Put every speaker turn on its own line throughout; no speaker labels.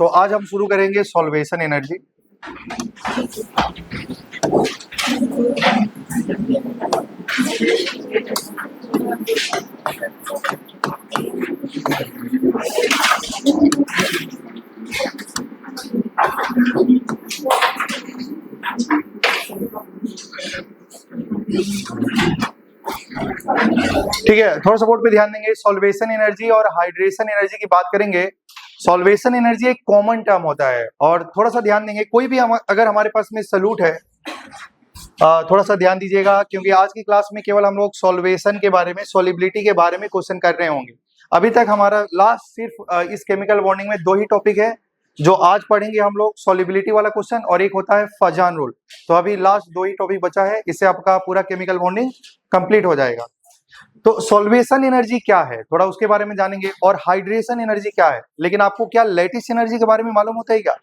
तो आज हम शुरू करेंगे सॉल्वेशन एनर्जी। ठीक है, थोड़ा सपोर्ट पे ध्यान देंगे। सॉल्वेशन एनर्जी और हाइड्रेशन एनर्जी की बात करेंगे। सॉल्वेशन एनर्जी एक कॉमन टर्म होता है और थोड़ा सा ध्यान देंगे, कोई भी अगर हमारे पास में सॉल्यूट है, थोड़ा सा ध्यान दीजिएगा क्योंकि आज की क्लास में केवल हम लोग सॉल्वेशन के बारे में, सॉलिबिलिटी के बारे में क्वेश्चन कर रहे होंगे। अभी तक हमारा लास्ट सिर्फ इस केमिकल बॉन्डिंग में 2 ही टॉपिक है जो आज पढ़ेंगे हम लोग, सॉलिबिलिटी वाला क्वेश्चन और एक होता है फजान रूल। तो अभी लास्ट 2 ही टॉपिक बचा है, इससे आपका पूरा केमिकल बॉन्डिंग कंप्लीट हो जाएगा। तो सॉल्वेशन एनर्जी क्या है थोड़ा उसके बारे में जानेंगे, और हाइड्रेशन एनर्जी क्या है। लेकिन आपको क्या लैटिस एनर्जी के बारे में मालूम होता है क्या?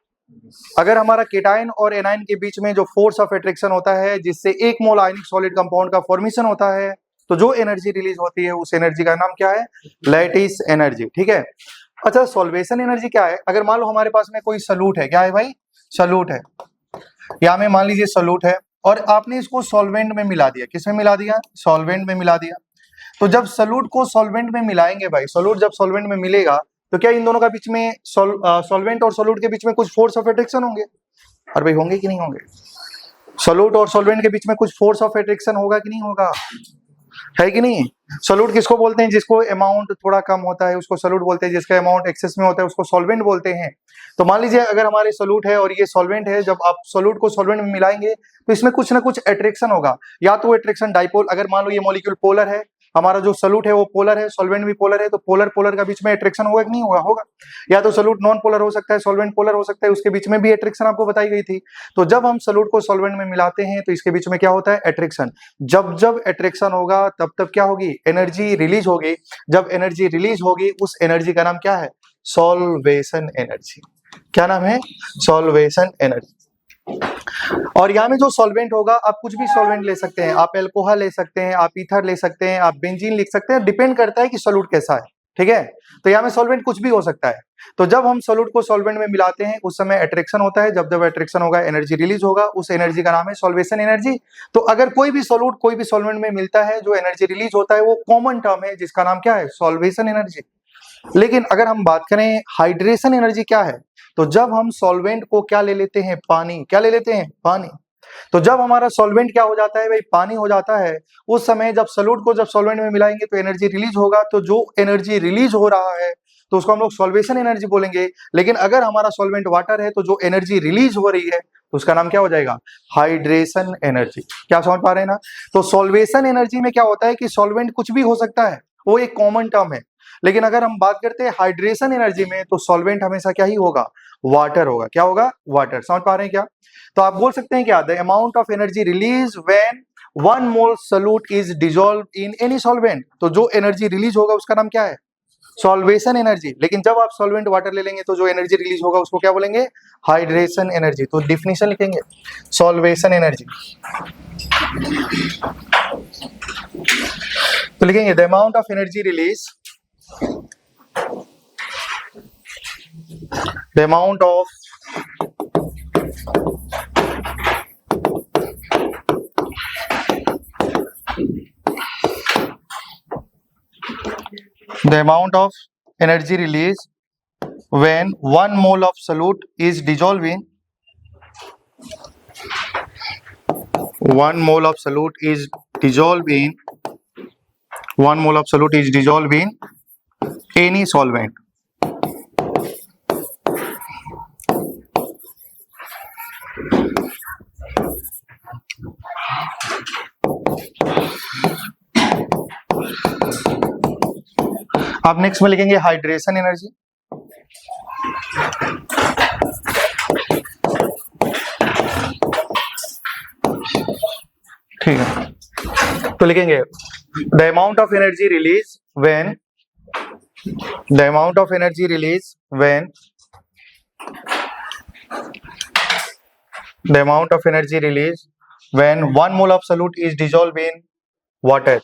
अगर हमारा केटायन और एनायन के बीच में जो फोर्स ऑफ अट्रैक्शन होता है, जिससे 1 मोल आयनिक सॉलिड कंपाउंड का फॉर्मेशन होता है, तो जो एनर्जी रिलीज होती है उस एनर्जी का नाम क्या है? Lattice energy. ठीक है। अच्छा, सॉल्वेशन एनर्जी क्या है? अगर मान लो हमारे पास में कोई सॉल्यूट है, क्या है भाई? सॉल्यूट है। यहाँ में मान लीजिए सॉल्यूट है और आपने इसको सॉल्वेंट में मिला दिया। किसमें मिला दिया? सॉल्वेंट में मिला दिया। तो जब सॉल्यूट को सॉल्वेंट में मिलाएंगे भाई, सॉल्यूट जब सॉल्वेंट में मिलेगा तो क्या इन दोनों का बीच में, सॉल्वेंट और सॉल्यूट के बीच में कुछ फोर्स ऑफ अट्रैक्शन होंगे? और भाई होंगे कि नहीं होंगे? सॉल्यूट और सॉल्वेंट के बीच में कुछ फोर्स ऑफ अट्रैक्शन होगा कि नहीं होगा? है कि नहीं? सॉल्यूट किसको बोलते हैं? जिसको अमाउंट थोड़ा कम होता है उसको सॉल्यूट बोलते हैं, जिसका अमाउंट एक्सेस में होता है उसको सॉल्वेंट बोलते हैं। तो मान लीजिए अगर हमारे सॉल्यूट है और ये सॉल्वेंट है, जब आप सॉल्यूट को सॉल्वेंट में मिलाएंगे तो इसमें कुछ ना कुछ अट्रैक्शन होगा। या तो अट्रैक्शन डाइपोल, अगर मान लो ये मॉलिक्यूल पोलर है, हमारा जो सॉल्यूट है वो पोलर है, सॉल्वेंट भी पोलर है, तो पोलर पोलर का बीच में अट्रैक्शन होगा कि नहीं होगा? होगा। या तो सॉल्यूट नॉन पोलर हो सकता है, सॉल्वेंट पोलर हो सकता है, उसके बीच में भी अट्रैक्शन आपको बताई गई थी। तो जब हम सॉल्यूट को सॉल्वेंट में मिलाते हैं तो इसके बीच में क्या होता है? अट्रैक्शन। जब जब अट्रैक्शन होगा तब तब क्या होगी? एनर्जी रिलीज होगी। जब एनर्जी रिलीज होगी उस एनर्जी का नाम क्या है? Solvation energy. क्या नाम है? Solvation energy. और यहाँ में जो सॉल्वेंट होगा, आप कुछ भी सॉल्वेंट ले सकते हैं, आप एल्कोहल ले सकते हैं, आप ईथर ले सकते हैं, आप बेंजीन लिख सकते हैं, डिपेंड करता है कि सॉल्यूट कैसा है। ठीक है। तो यहाँ में सॉल्वेंट कुछ भी हो सकता है। तो जब हम सॉल्यूट को सॉल्वेंट में मिलाते हैं उस समय अट्रैक्शन होता है, जब जब अट्रैक्शन होगा एनर्जी रिलीज होगा, उस एनर्जी का नाम है सॉल्वेशन एनर्जी। तो अगर कोई भी सॉल्यूट कोई भी सॉल्वेंट में मिलता है, जो एनर्जी रिलीज होता है वो कॉमन टर्म है जिसका नाम क्या है? Solvation energy. लेकिन अगर हम बात करें हाइड्रेशन एनर्जी क्या है, तो जब हम सॉल्वेंट को क्या ले लेते हैं? पानी। क्या ले लेते हैं? पानी। तो जब हमारा सॉल्वेंट क्या हो जाता है भाई? पानी हो जाता है। उस समय जब सॉल्यूट को जब सॉल्वेंट में मिलाएंगे तो एनर्जी रिलीज होगा। तो जो एनर्जी रिलीज हो रहा है तो उसको हम लोग सॉल्वेशन एनर्जी बोलेंगे। लेकिन अगर हमारा सॉल्वेंट वाटर है तो जो एनर्जी रिलीज हो रही है तो उसका नाम क्या हो जाएगा? Hydration energy. क्या समझ पा रहे हैं ना? तो सॉल्वेशन एनर्जी में क्या होता है कि सॉल्वेंट कुछ भी हो सकता है, वो एक कॉमन टर्म है। लेकिन अगर हम बात करते हैं हाइड्रेशन एनर्जी में तो सॉल्वेंट हमेशा क्या ही होगा? वाटर होगा। क्या होगा? वाटर। समझ पा रहे हैं क्या? तो आप बोल सकते हैं क्या? The amount of energy release when 1 mole solute is dissolve in any solvent. तो जो एनर्जी रिलीज होगा उसका नाम क्या है? Solvation energy. लेकिन जब आप सॉल्वेंट वाटर ले लेंगे तो जो एनर्जी रिलीज होगा उसको क्या बोलेंगे? Hydration energy. तो डिफिनेशन लिखेंगे सॉल्वेशन एनर्जी। तो लिखेंगे the amount of energy release, the amount of energy release when 1 mole of solute is dissolved in 1 mole of solute is dissolved in 1 mole of solute is dissolved in any solvent. अब next में लिखेंगे hydration energy. ठीक है, तो लिखेंगे the amount of energy release when the amount of energy release when the amount of energy release when 1 mole of solute is dissolved in water.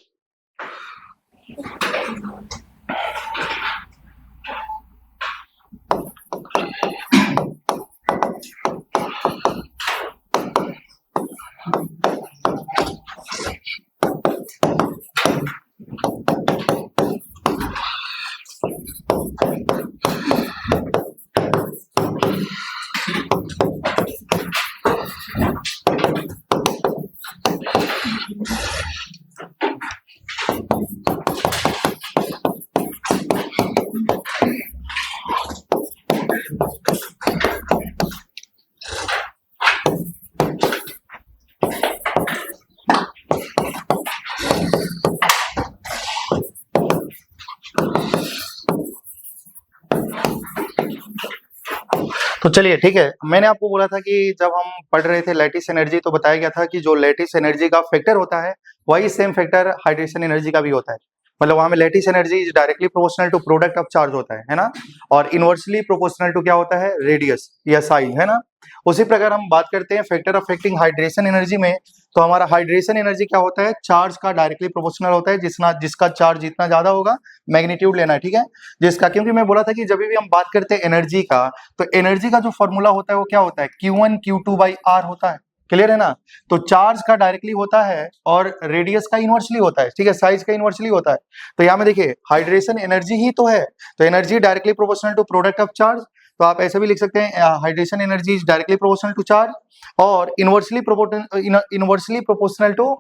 तो चलिए ठीक है, मैंने आपको बोला था कि जब हम पढ़ रहे थे लैटिस एनर्जी तो बताया गया था कि जो लैटिस एनर्जी का फैक्टर होता है वही सेम फैक्टर हाइड्रेशन एनर्जी का भी होता है। मतलब वहां में lattice energy is directly proportional to product of charge होता है ना, और इनवर्सली प्रोपोर्शनल टू क्या होता है, रेडियस या साइज, है ना। उसी प्रकार हम बात करते हैं फैक्टर अफेक्टिंग हाइड्रेशन एनर्जी में, तो हमारा हाइड्रेशन एनर्जी क्या होता है, चार्ज का डायरेक्टली प्रोपोर्शनल होता है, जिसका चार्ज जितना ज्यादा होगा मैग्नीट्यूड लेना है, ठीक है। जिसका, क्योंकि मैं बोला था कि जब भी हम बात करते हैं एनर्जी का, तो एनर्जी का जो फॉर्मूला होता है वो क्या होता है, Q1 Q2 बाई R होता है, क्लियर है ना। तो चार्ज का डायरेक्टली होता है और रेडियस का इनवर्सली होता है, ठीक है, साइज का इनवर्सली होता है। तो यहाँ में देखिए हाइड्रेशन एनर्जी ही तो है, तो energy directly proportional to product of charge, तो आप ऐसे भी लिख सकते हैं hydration energy is directly proportional to charge और इनवर्सली प्रोपोर्शनल टू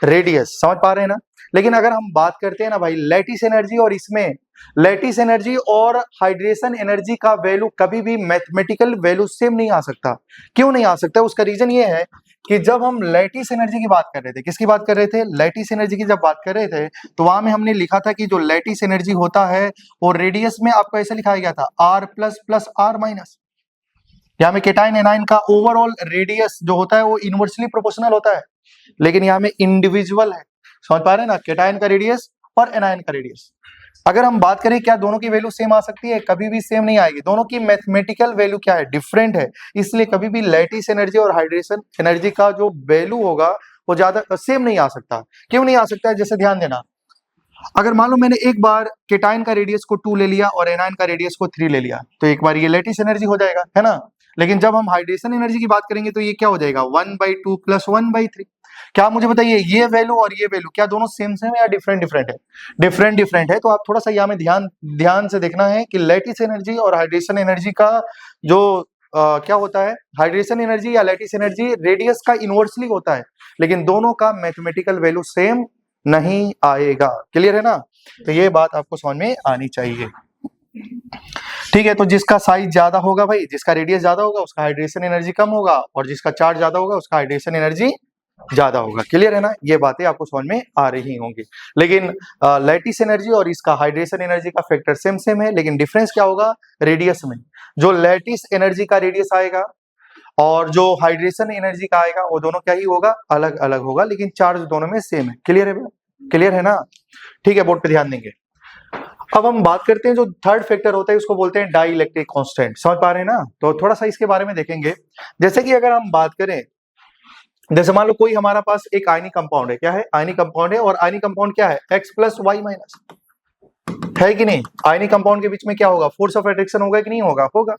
रेडियस, समझ पा रहे हैं ना। लेकिन अगर हम बात करते हैं ना भाई लैटिस एनर्जी, और इसमें लैटिस एनर्जी और हाइड्रेशन एनर्जी का वैल्यू कभी भी मैथमेटिकल वैल्यू सेम नहीं आ सकता। क्यों नहीं आ सकता, उसका रीजन ये है कि जब हम लैटिस एनर्जी की बात कर रहे थे, किसकी बात कर रहे थे, लैटिस एनर्जी की जब बात कर रहे थे, तो वहां में हमने लिखा था कि जो लैटिस एनर्जी होता है वो रेडियस में आपको ऐसे लिखाया गया था R plus plus R minus. यहाँ में केटाइन एनाइन का ओवरऑल रेडियस जो होता है वो इनवर्सली प्रोपोर्शनल होता है, लेकिन यहाँ में इंडिविजुअल है, समझ पा रहे हैं ना, केटाइन का रेडियस और एनाइन का रेडियस। अगर हम बात करें क्या दोनों की वैल्यू सेम आ सकती है, कभी भी सेम नहीं आएगी, दोनों की मैथमेटिकल वैल्यू क्या है, डिफरेंट है। इसलिए कभी भी लैटिस एनर्जी और हाइड्रेशन एनर्जी का जो वैल्यू होगा वो ज्यादा सेम नहीं आ सकता। क्यों नहीं आ सकता है, जैसे ध्यान देना, अगर मान लो मैंने एक बार केटाइन का रेडियस को 2 ले लिया और एनाइन का रेडियस को 3 ले लिया, तो एक बार ये लैटिस एनर्जी हो जाएगा, है ना। लेकिन जब हम हाइड्रेशन एनर्जी की बात करेंगे तो ये क्या हो जाएगा, 1/2 प्लस 1/3। क्या मुझे बताइए, ये वैल्यू और ये वैल्यू क्या दोनों सेम सेम है या डिफरेंट डिफरेंट है, डिफरेंट डिफरेंट है। तो आप थोड़ा सा यहाँ में ध्यान से देखना है कि लैटिस एनर्जी और हाइड्रेशन एनर्जी का जो क्या होता है, हाइड्रेशन एनर्जी या लैटिस एनर्जी रेडियस का इनवर्सली होता है, लेकिन दोनों का मैथमेटिकल वैल्यू सेम नहीं आएगा, क्लियर है ना। तो ये बात आपको समझ में आनी चाहिए, ठीक है। तो जिसका साइज ज्यादा होगा भाई, जिसका रेडियस ज्यादा होगा उसका हाइड्रेशन एनर्जी कम होगा, और जिसका चार्ज ज्यादा होगा उसका हाइड्रेशन एनर्जी ज्यादा होगा, क्लियर है ना। ये बातें आपको समझ में आ रही होंगी। लेकिन लैटिस एनर्जी और इसका हाइड्रेशन एनर्जी का फैक्टर सेम सेम है, लेकिन डिफरेंस क्या होगा, रेडियस में। जो लैटिस एनर्जी का रेडियस आएगा और जो हाइड्रेशन एनर्जी का आएगा वो दोनों क्या ही होगा, अलग अलग होगा, लेकिन चार्ज दोनों में सेम है, क्लियर है, क्लियर है ना। ठीक है, बोर्ड पे ध्यान देंगे। अब हम बात करते हैं जो थर्ड फैक्टर होता है उसको बोलते हैं डाई इलेक्ट्रिक कांस्टेंट, समझ पा रहे हैं ना। तो थोड़ा सा इसके बारे में देखेंगे। जैसे कि अगर हम बात करें, जैसे मान लो कोई हमारा पास एक आयनिक कंपाउंड है, क्या है, आयनिक कंपाउंड है, और आयनिक कंपाउंड क्या है, x प्लस वाई माइनस, है कि नहीं। आयनिक कंपाउंड के बीच में क्या होगा, फोर्स ऑफ अट्रैक्शन होगा कि नहीं होगा, होगा।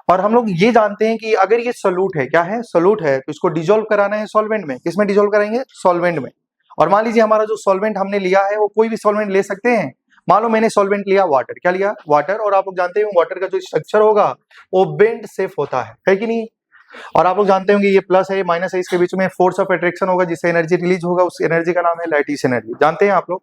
और हम लोग ये जानते हैं कि अगर ये सोल्यूट है, क्या है, सोल्यूट है, तो इसको डिसॉल्व कराना है सॉल्वेंट में। किसमें डिसॉल्व कराएंगे, सॉल्वेंट में। और मान लीजिए हमारा जो सॉल्वेंट हमने लिया है वो कोई भी सॉल्वेंट ले सकते हैं। मान लो मैंने सॉल्वेंट लिया वाटर, क्या लिया, वाटर, और आप लोग जानते हैं वाटर का जो स्ट्रक्चर होगा वो बेंड शेप होता है कि नहीं। और आप लोग जानते होंगे ये प्लस है, माइनस है, इसके बीच में फोर्स ऑफ अट्रैक्शन होगा, जिससे एनर्जी रिलीज होगा, उस एनर्जी का नाम है लैटिस एनर्जी, जानते हैं आप लोग।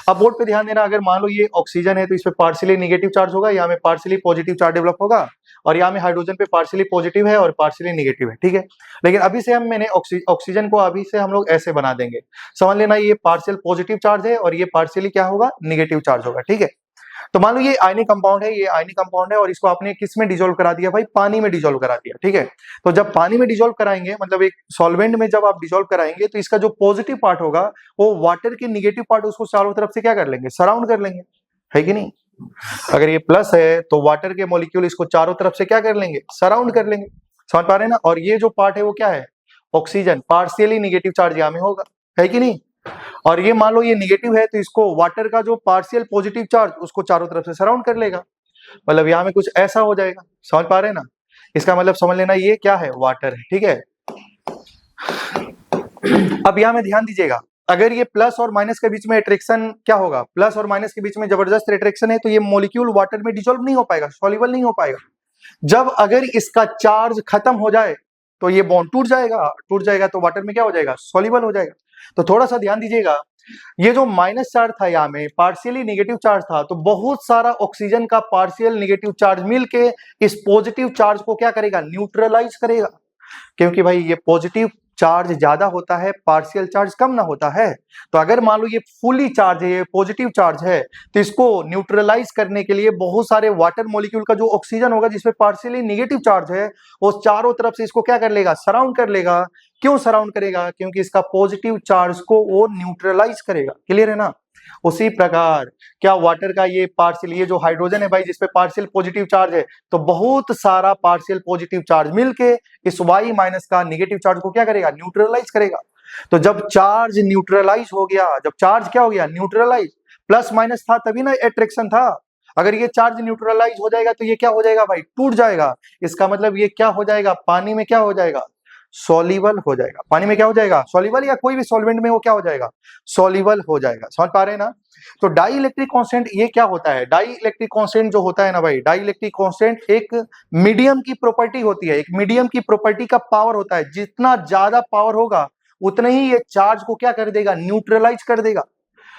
अब बोर्ड पे ध्यान देना, अगर मान लो ये ऑक्सीजन है तो इस पे पार्शियली नेगेटिव चार्ज होगा, यहाँ में पार्शियली पॉजिटिव चार्ज डेवलप होगा, और यहाँ में हाइड्रोजन पे पार्शियली पॉजिटिव है और पार्शियली नेगेटिव है, ठीक है। लेकिन अभी से मैंने ऑक्सीजन को अभी से हम लोग ऐसे बना देंगे, समझ लेना, ये पार्शियल पॉजिटिव चार्ज है और ये पार्शियली क्या होगा, नेगेटिव चार्ज होगा, ठीक है। तो मान लो ये आयनिक कंपाउंड है, ये आयनिक कंपाउंड है, और इसको आपने किस में डिसॉल्व करा दिया भाई, पानी में डिसॉल्व करा दिया, ठीक है। तो जब पानी में डिसॉल्व कराएंगे, मतलब एक सॉल्वेंट में जब आप डिसॉल्व कराएंगे, तो इसका जो पॉजिटिव पार्ट होगा वो वाटर के नेगेटिव पार्ट उसको चारों तरफ से क्या कर लेंगे, सराउंड कर लेंगे, है कि नहीं। अगर ये प्लस है तो वाटर के मॉलिक्यूल इसको चारों तरफ से क्या कर लेंगे, सराउंड कर लेंगे, समझ पा रहे हैं ना। और ये जो पार्ट है वो क्या है, ऑक्सीजन, पार्शियली नेगेटिव चार्ज यहाँ में होगा, है कि नहीं। और ये मान लो ये नेगेटिव है तो इसको वाटर का जो पार्शियल पॉजिटिव चार्ज उसको चारों तरफ से सराउंड कर लेगा, मतलब यहाँ में कुछ ऐसा हो जाएगा, समझ पा रहे हैं ना। इसका मतलब समझ लेना ये क्या है, वाटर है, ठीक है। अब यहाँ में ध्यान दीजिएगा, अगर ये प्लस और माइनस के बीच में अट्रैक्शन क्या होगा, प्लस और माइनस के बीच में जबरदस्त अट्रैक्शन है, तो ये मॉलिक्यूल वाटर में डिसॉल्व नहीं हो पाएगा, सॉल्युबल नहीं हो पाएगा। जब अगर इसका चार्ज खत्म हो जाए तो ये बॉन्ड टूट जाएगा, तो वाटर में क्या हो जाएगा, सॉल्युबल हो जाएगा। तो थोड़ा सा ध्यान दीजिएगा, ये जो माइनस चार्ज था यहाँ में पार्शियली नेगेटिव चार्ज था, तो बहुत सारा ऑक्सीजन का पार्शियल नेगेटिव चार्ज मिलके इस पॉजिटिव चार्ज को क्या करेगा, न्यूट्रलाइज करेगा। क्योंकि भाई ये पॉजिटिव चार्ज ज्यादा होता है, पार्शियल चार्ज कम ना होता है। तो अगर मान लो ये फुली चार्ज है, ये पॉजिटिव चार्ज है, तो इसको न्यूट्रलाइज करने के लिए बहुत सारे वाटर मॉलिक्यूल का जो ऑक्सीजन होगा जिसपे पार्शियली नेगेटिव चार्ज है, वो चारों तरफ से इसको क्या कर लेगा, सराउंड कर लेगा। क्यों सराउंड करेगा? क्योंकि इसका पॉजिटिव चार्ज को वो न्यूट्रलाइज करेगा। क्लियर है ना? उसी प्रकार क्या वाटर का ये पार्शियल, ये जो हाइड्रोजन है भाई जिसपे पार्शियल पॉजिटिव चार्ज है, तो बहुत सारा पार्शियल पॉजिटिव चार्ज मिलके इस Y माइनस का नेगेटिव चार्ज को क्या करेगा, न्यूट्रलाइज करेगा। तो जब चार्ज न्यूट्रलाइज हो गया, जब चार्ज क्या हो गया, न्यूट्रलाइज, प्लस माइनस था तभी ना अट्रैक्शन था। अगर ये चार्ज न्यूट्रलाइज हो जाएगा तो ये क्या हो जाएगा भाई, टूट जाएगा। इसका मतलब ये क्या हो जाएगा, पानी में क्या हो जाएगा, सॉल्युबल हो जाएगा। पानी में क्या हो जाएगा, सॉल्युबल, या कोई भी सॉल्वेंट में वो क्या हो जाएगा, सॉल्युबल हो जाएगा। समझ पा रहे हैं ना? तो डाई इलेक्ट्रिक कांस्टेंट ये क्या होता है, डाई इलेक्ट्रिक कांस्टेंट जो होता है ना भाई, डाई इलेक्ट्रिक कांस्टेंट एक मीडियम की प्रॉपर्टी होती है। एक मीडियम की प्रॉपर्टी का पावर होता है, जितना ज्यादा पावर होगा उतना ही ये चार्ज को क्या कर देगा, न्यूट्रलाइज कर देगा।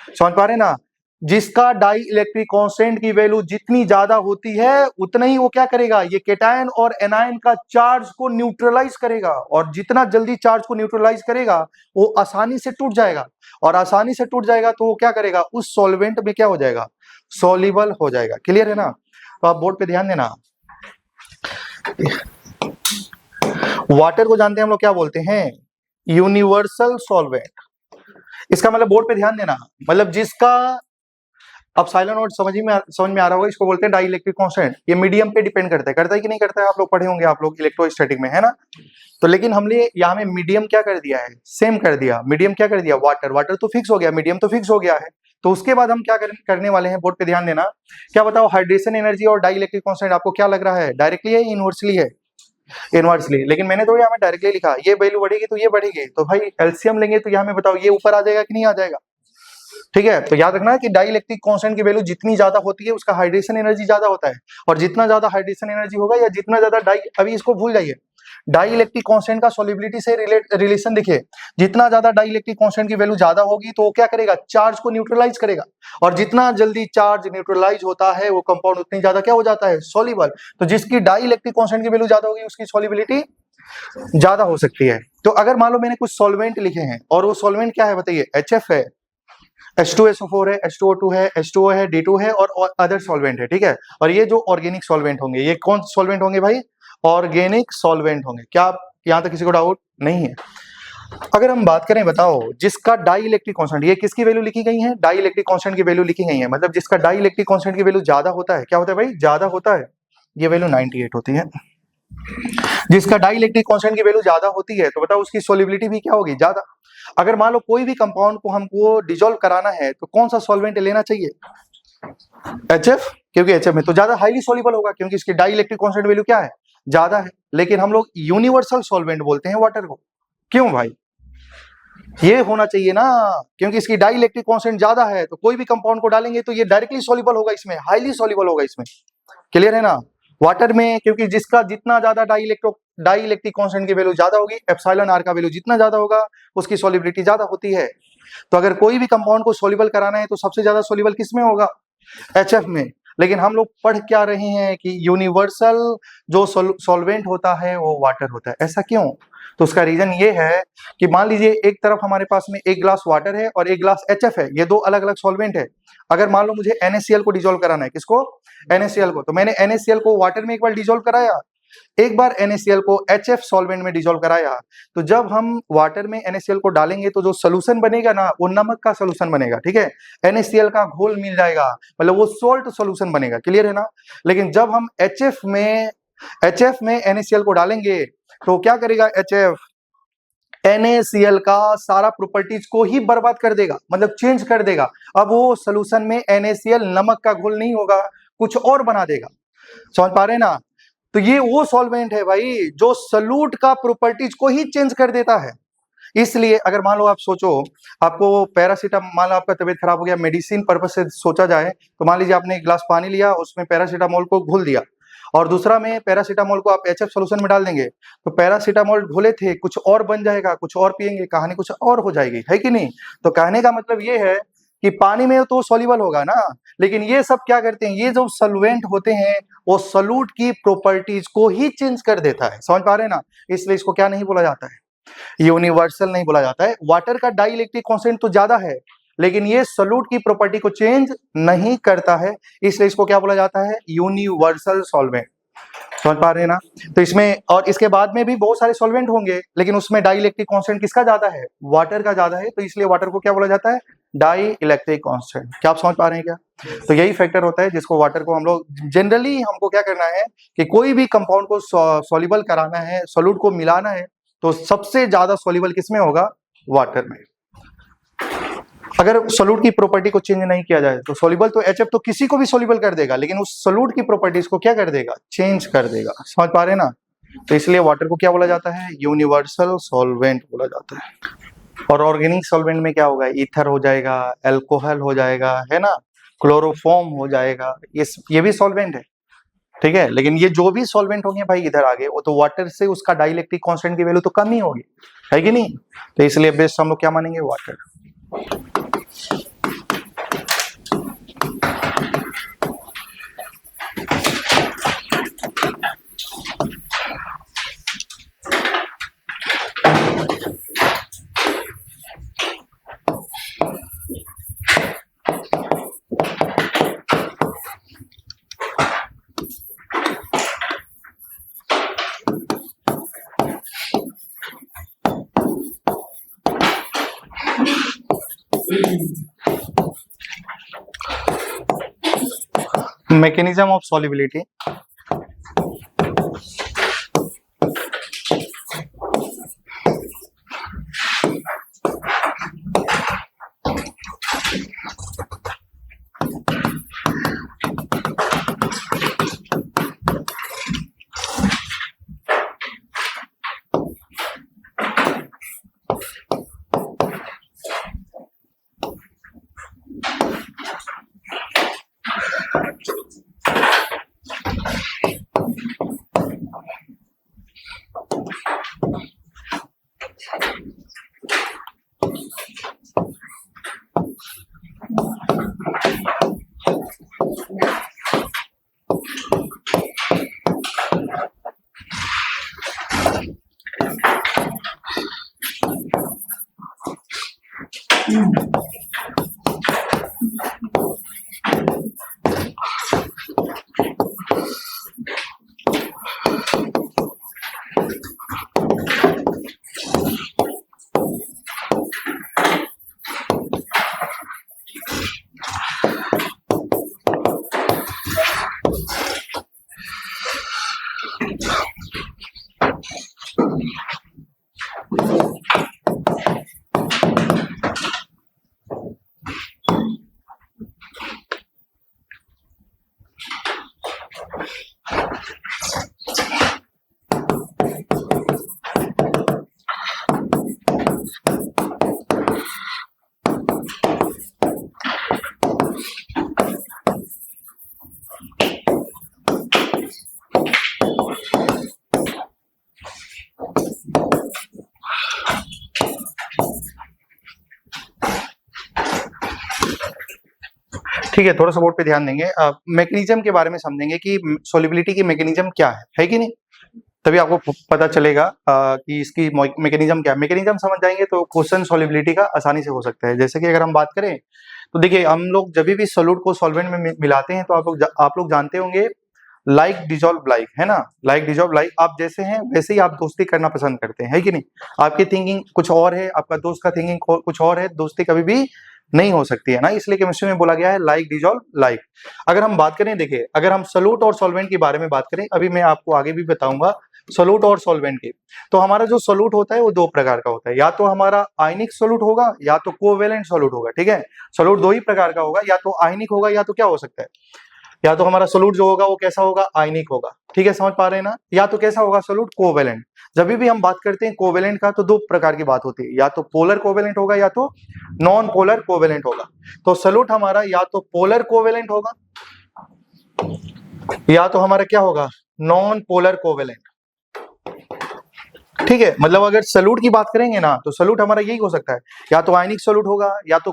समझ पा रहे हैं ना? जिसका डाई इलेक्ट्रिक कांस्टेंट की वैल्यू जितनी ज्यादा होती है उतना ही वो क्या करेगा, ये केटायन और एनायन का चार्ज को न्यूट्रलाइज करेगा। और जितना जल्दी चार्ज को न्यूट्रलाइज करेगा वो आसानी से टूट जाएगा, और आसानी से टूट जाएगा तो वो क्या करेगा, उस सॉल्वेंट में क्या हो जाएगा, सॉल्युबल हो जाएगा। क्लियर है ना? तो आप बोर्ड पे ध्यान देना। वाटर को जानते हैं हम लोग क्या बोलते हैं, यूनिवर्सल सॉल्वेंट। इसका मतलब बोर्ड पे ध्यान देना, मतलब जिसका, अब साइलेंट नोट समझ में आ रहा होगा, इसको बोलते हैं डाई इलेक्ट्रिक कांस्टेंट। ये मीडियम पे डिपेंड करता है कि नहीं करता है, आप लोग पढ़े होंगे, आप लोग इलेक्ट्रोस्टैटिक में, है ना? तो लेकिन हमने यहाँ में मीडियम क्या कर दिया है, सेम कर दिया। मीडियम क्या कर दिया, वाटर। वाटर तो फिक्स हो गया, मीडियम तो फिक्स हो गया है। तो उसके बाद हम क्या करने वाले हैं, बोर्ड पे ध्यान देना। क्या बताओ, हाइड्रेशन एनर्जी और डाई इलेक्ट्रिक कांस्टेंट आपको क्या लग रहा है, डायरेक्टली है, इनवर्सली है? इनवर्सली। लेकिन मैंने तो यहाँ में डायरेक्टली लिखा, ये वैल्यू बढ़ेगी तो ये बढ़ेगी, तो भाई एलसीएम लेंगे तो यहाँ में बताओ ये ऊपर आ जाएगा कि नहीं आ जाएगा? ठीक है, तो याद रखना कि डाई इलेक्ट्रिक कांस्टेंट की वैल्यू जितनी ज्यादा होती है उसका हाइड्रेशन एनर्जी ज्यादा होता है। और जितना ज्यादा हाइड्रेशन एनर्जी होगा या जितना ज्यादा डाई, अभी इसको भूल जाइए, डाई इलेक्ट्रिक कांस्टेंट का सॉल्युबिलिटी से रिलेशन देखिए। जितना ज्यादा डाई इलेक्ट्रिक कांस्टेंट की वैल्यू ज्यादा होगी तो वो क्या करेगा, चार्ज को न्यूट्रलाइज करेगा। और जितना जल्दी चार्ज न्यूट्रलाइज होता है वो कंपाउंड उतनी ज्यादा क्या हो जाता है, सॉल्युबल। तो जिसकी डाई इलेक्ट्रिक कांस्टेंट की वैल्यू ज्यादा होगी उसकी सॉल्युबिलिटी ज्यादा हो सकती है। तो अगर मान लो मैंने कुछ सॉल्वेंट लिखे हैं और वो सॉल्वेंट क्या है बताइए, HF है, H2SO4 है, H2O2 है, H2O है, D2 है और अदर सॉल्वेंट है। ठीक है, और ये जो ऑर्गेनिक सॉल्वेंट होंगे, ये कौन सॉल्वेंट होंगे भाई, ऑर्गेनिक सॉल्वेंट होंगे। क्या यहाँ तक किसी को डाउट नहीं है? अगर हम बात करें, बताओ जिसका डाई इलेक्ट्रिक कांस्टेंट, ये किसकी वैल्यू लिखी गई है, डाई इलेक्ट्रिक कांस्टेंट की वैल्यू लिखी गई है। मतलब जिसका डाई इलेक्ट्रिक कांस्टेंट की वैल्यू ज्यादा होता है, क्या होता है भाई, ज्यादा होता है, ये वैल्यू 98 होती है। जिसका डाई इलेक्ट्रिक कांस्टेंट की वैल्यू ज्यादा होती है तो बताओ उसकी सोल्युबिलिटी भी क्या होगी, ज्यादा। अगर मान लो कोई भी कंपाउंड को हमको डिसॉल्व कराना है तो कौन सा सॉल्वेंट लेना चाहिए, HF, क्योंकि HF में तो ज्यादा हाईली सॉल्युबल होगा क्योंकि इसकी डाई इलेक्ट्रिक कांस्टेंट वैल्यू क्या है, ज्यादा है। लेकिन हम लोग यूनिवर्सल सॉल्वेंट बोलते हैं वाटर को। क्यों भाई, ये होना चाहिए ना, क्योंकि इसकी डाई इलेक्ट्रिक कांस्टेंट ज्यादा है तो कोई भी कंपाउंड को डालेंगे तो ये डायरेक्टली सॉल्युबल होगा इसमें, हाईली सॉल्युबल होगा इसमें। क्लियर है ना? वाटर में क्योंकि जिसका जितना ज्यादा डाई इलेक्ट्रिक कांस्टेंट की वैल्यू ज्यादा होगी, एप्सिलॉन आर का वैल्यू जितना ज्यादा होगा उसकी सॉल्युबिलिटी ज्यादा होती है। तो अगर कोई भी कंपाउंड को सॉल्युबल कराना है तो सबसे ज्यादा सॉल्युबल किस में होगा, HF में। लेकिन हम लोग पढ़ क्या रहे हैं कि यूनिवर्सल जो सॉल्वेंट होता है वो वाटर होता है। ऐसा क्यों? तो उसका रीजन ये है कि मान लीजिए एक तरफ हमारे पास में एक ग्लास वाटर है और एक ग्लास HF है, ये दो अलग अलग सॉल्वेंट है। अगर मान लो मुझे NaCl को डिसॉल्व कराना है, किसको, NaCl को, तो मैंने NaCl को वाटर में एक बार डिसॉल्व कराया, एक बार NaCl को HF सॉल्वेंट में डिसॉल्व कराया। तो जब हम वाटर में NaCl को डालेंगे तो जो सोल्यूशन बनेगा ना वो नमक का सोल्यूशन बनेगा। ठीक है, NaCl का घोल मिल जाएगा, मतलब वो सोल्ट सोल्यूशन बनेगा। क्लियर है ना? लेकिन जब हम HF में NaCl को डालेंगे तो क्या करेगा, HF NaCl का सारा प्रॉपर्टीज को ही बर्बाद कर देगा, मतलब चेंज कर देगा। अब वो सोल्यूशन में NaCl नमक का घोल नहीं होगा, कुछ और बना देगा। समझ पा रहे हैं ना? तो ये वो सॉल्वेंट है भाई जो सॉल्यूट का प्रॉपर्टीज को ही चेंज कर देता है। इसलिए अगर मान लो आप सोचो, आपको पैरासीटामोल, मान लो आपका तबीयत खराब हो गया, मेडिसिन पर्पज से सोचा जाए तो मान लीजिए आपने एक गिलास पानी लिया, उसमें पैरासीटामोल को घोल दिया और दूसरा में पैरासीटामोल को आप HF सोल्यूशन में डाल देंगे, तो पैरासीटामोल घोले थे कुछ और बन जाएगा, कुछ और पिएंगे कहानी कुछ और हो जाएगी, है कि नहीं? तो कहने का मतलब ये है कि पानी में तो सॉल्युबल होगा ना, लेकिन ये सब क्या करते हैं, ये जो सॉल्वेंट होते हैं वो सॉल्यूट की प्रॉपर्टीज को ही चेंज कर देता है। समझ पा रहे हैं ना? इसलिए इसको क्या नहीं बोला जाता है, यूनिवर्सल नहीं बोला जाता है। वाटर का डाई इलेक्ट्रिक कॉन्स्टेंट तो ज्यादा है, लेकिन ये सोल्यूट की प्रॉपर्टी को चेंज नहीं करता है, इसलिए इसको क्या बोला जाता है? Universal solvent. समझ पा रहे हैं ना? तो इसमें और इसके बाद में भी बहुत सारे सॉल्वेंट होंगे, लेकिन उसमें डाई इलेक्ट्रिक कॉन्स्टेंट किसका ज्यादा है? वाटर का ज्यादा है, तो इसलिए वाटर को क्या बोला जाता है? Dielectric constant. क्या आप समझ पा रहे हैं क्या? तो यही फैक्टर होता है जिसको वाटर को हम लोग जनरली, हमको क्या करना है कि कोई भी कंपाउंड को सॉल्युबल कराना है, सोल्यूट को मिलाना है, तो सबसे ज्यादा सॉल्युबल किसमें होगा? वाटर में। अगर सोल्यूट की प्रॉपर्टी को चेंज नहीं किया जाए तो सॉल्युबल तो HF तो किसी को भी सॉल्युबल कर देगा, लेकिन उस सोल्यूट की प्रॉपर्टीज को क्या कर देगा? चेंज कर देगा। समझ पा रहे हैं ना? तो इसलिए वाटर को क्या बोला जाता है? यूनिवर्सल सॉल्वेंट बोला जाता है। और ऑर्गेनिक सॉल्वेंट में क्या होगा? ईथर हो जाएगा, एल्कोहल हो जाएगा, है ना, क्लोरोफॉर्म हो जाएगा, ये भी सॉल्वेंट है, ठीक है। लेकिन ये जो भी सॉल्वेंट होंगे भाई इधर आगे, वो तो वाटर से उसका डाइलेक्ट्रिक कांस्टेंट की वैल्यू तो कम ही होगी, है कि नहीं? तो इसलिए बेस्ट हम लोग क्या मानेंगे? वाटर। Mechanism of solubility. ठीक है, थोड़ा सा बोर्ड पे ध्यान देंगे। मैकेनिज्म के बारे में समझेंगे कि सोल्युबिलिटी की मैकेनिज्म क्या है कि नहीं? तभी आपको पता चलेगा कि इसकी मैकेनिज्म क्या है। मैकेनिज्म समझ जाएंगे तो क्वेश्चन सोल्युबिलिटी का आसानी से हो सकता है। जैसे कि अगर हम बात करें तो देखिए, हम लोग जब भी सोल्यूट को सॉल्वेंट में मिलाते हैं तो आप लोग जानते होंगे लाइक डिजॉल्व लाइक, है ना, लाइक डिजॉल्व लाइक। आप जैसे हैं वैसे ही आप दोस्ती करना पसंद करते हैं, है कि नहीं? आपकी थिंकिंग कुछ और है, आपका दोस्त का थिंकिंग कुछ और है, दोस्ती कभी भी नहीं हो सकती है ना, इसलिए केमिस्ट्री में बोला गया है लाइक डिजॉल्व लाइक। अगर हम बात करें, देखिए अगर हम सोल्यूट और सॉल्वेंट के बारे में बात करें, अभी मैं आपको आगे भी बताऊंगा सोल्यूट और सॉल्वेंट के, तो हमारा जो सोल्यूट होता है वो दो प्रकार का होता है। या तो हमारा आयनिक सोल्यूट होगा या तो कोवेलेंट सोल्यूट होगा, ठीक है। सोल्यूट दो ही प्रकार का होगा, या तो आयनिक होगा या तो क्या हो सकता है, या तो हमारा सोल्यूट जो होगा वो कैसा होगा? आयनिक होगा, ठीक है, समझ पा रहे हैं ना? या तो कैसा होगा? Solute covalent. जब भी हम बात करते हैं कोवेलेंट का तो दो प्रकार की बात होती है, या तो पोलर कोवेलेंट होगा या तो नॉन पोलर कोवेलेंट होगा। तो सोल्यूट हमारा या तो पोलर कोवेलेंट होगा या तो हमारा क्या होगा? नॉन पोलर कोवेलेंट, ठीक है। मतलब अगर सोल्यूट की बात करेंगे ना तो सोल्यूट हमारा यही हो सकता है, या तो आयनिक सोल्यूट होगा या तो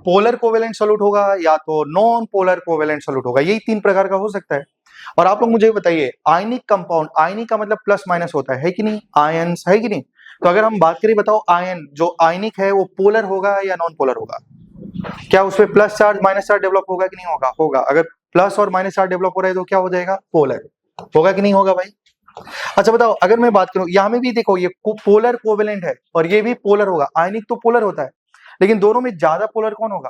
पोलर कोवेलेंट सोल्यूट होगा या तो नॉन पोलर कोवेलेंट सोल्यूट होगा। यही तीन प्रकार का हो सकता है। और आप लोग मुझे बताइए, आयनिक कंपाउंड, आयनिक का मतलब प्लस माइनस होता है कि नहीं? आयंस, है कि नहीं? तो अगर हम बात करें, बताओ आयन जो आयनिक है वो पोलर होगा या नॉन पोलर होगा? क्या उसपे plus charge minus charge develop होगा कि नहीं होगा? होगा। अगर प्लस और माइनस चार्ज डेवलप हो रहा है तो क्या हो जाएगा? पोलर होगा कि नहीं होगा भाई? अच्छा बताओ, अगर मैं बात करूं यहाँ में भी देखो, ये पोलर कोवेलेंट है और ये भी पोलर होगा। आयनिक तो पोलर होता है, लेकिन दोनों में ज्यादा पोलर कौन होगा?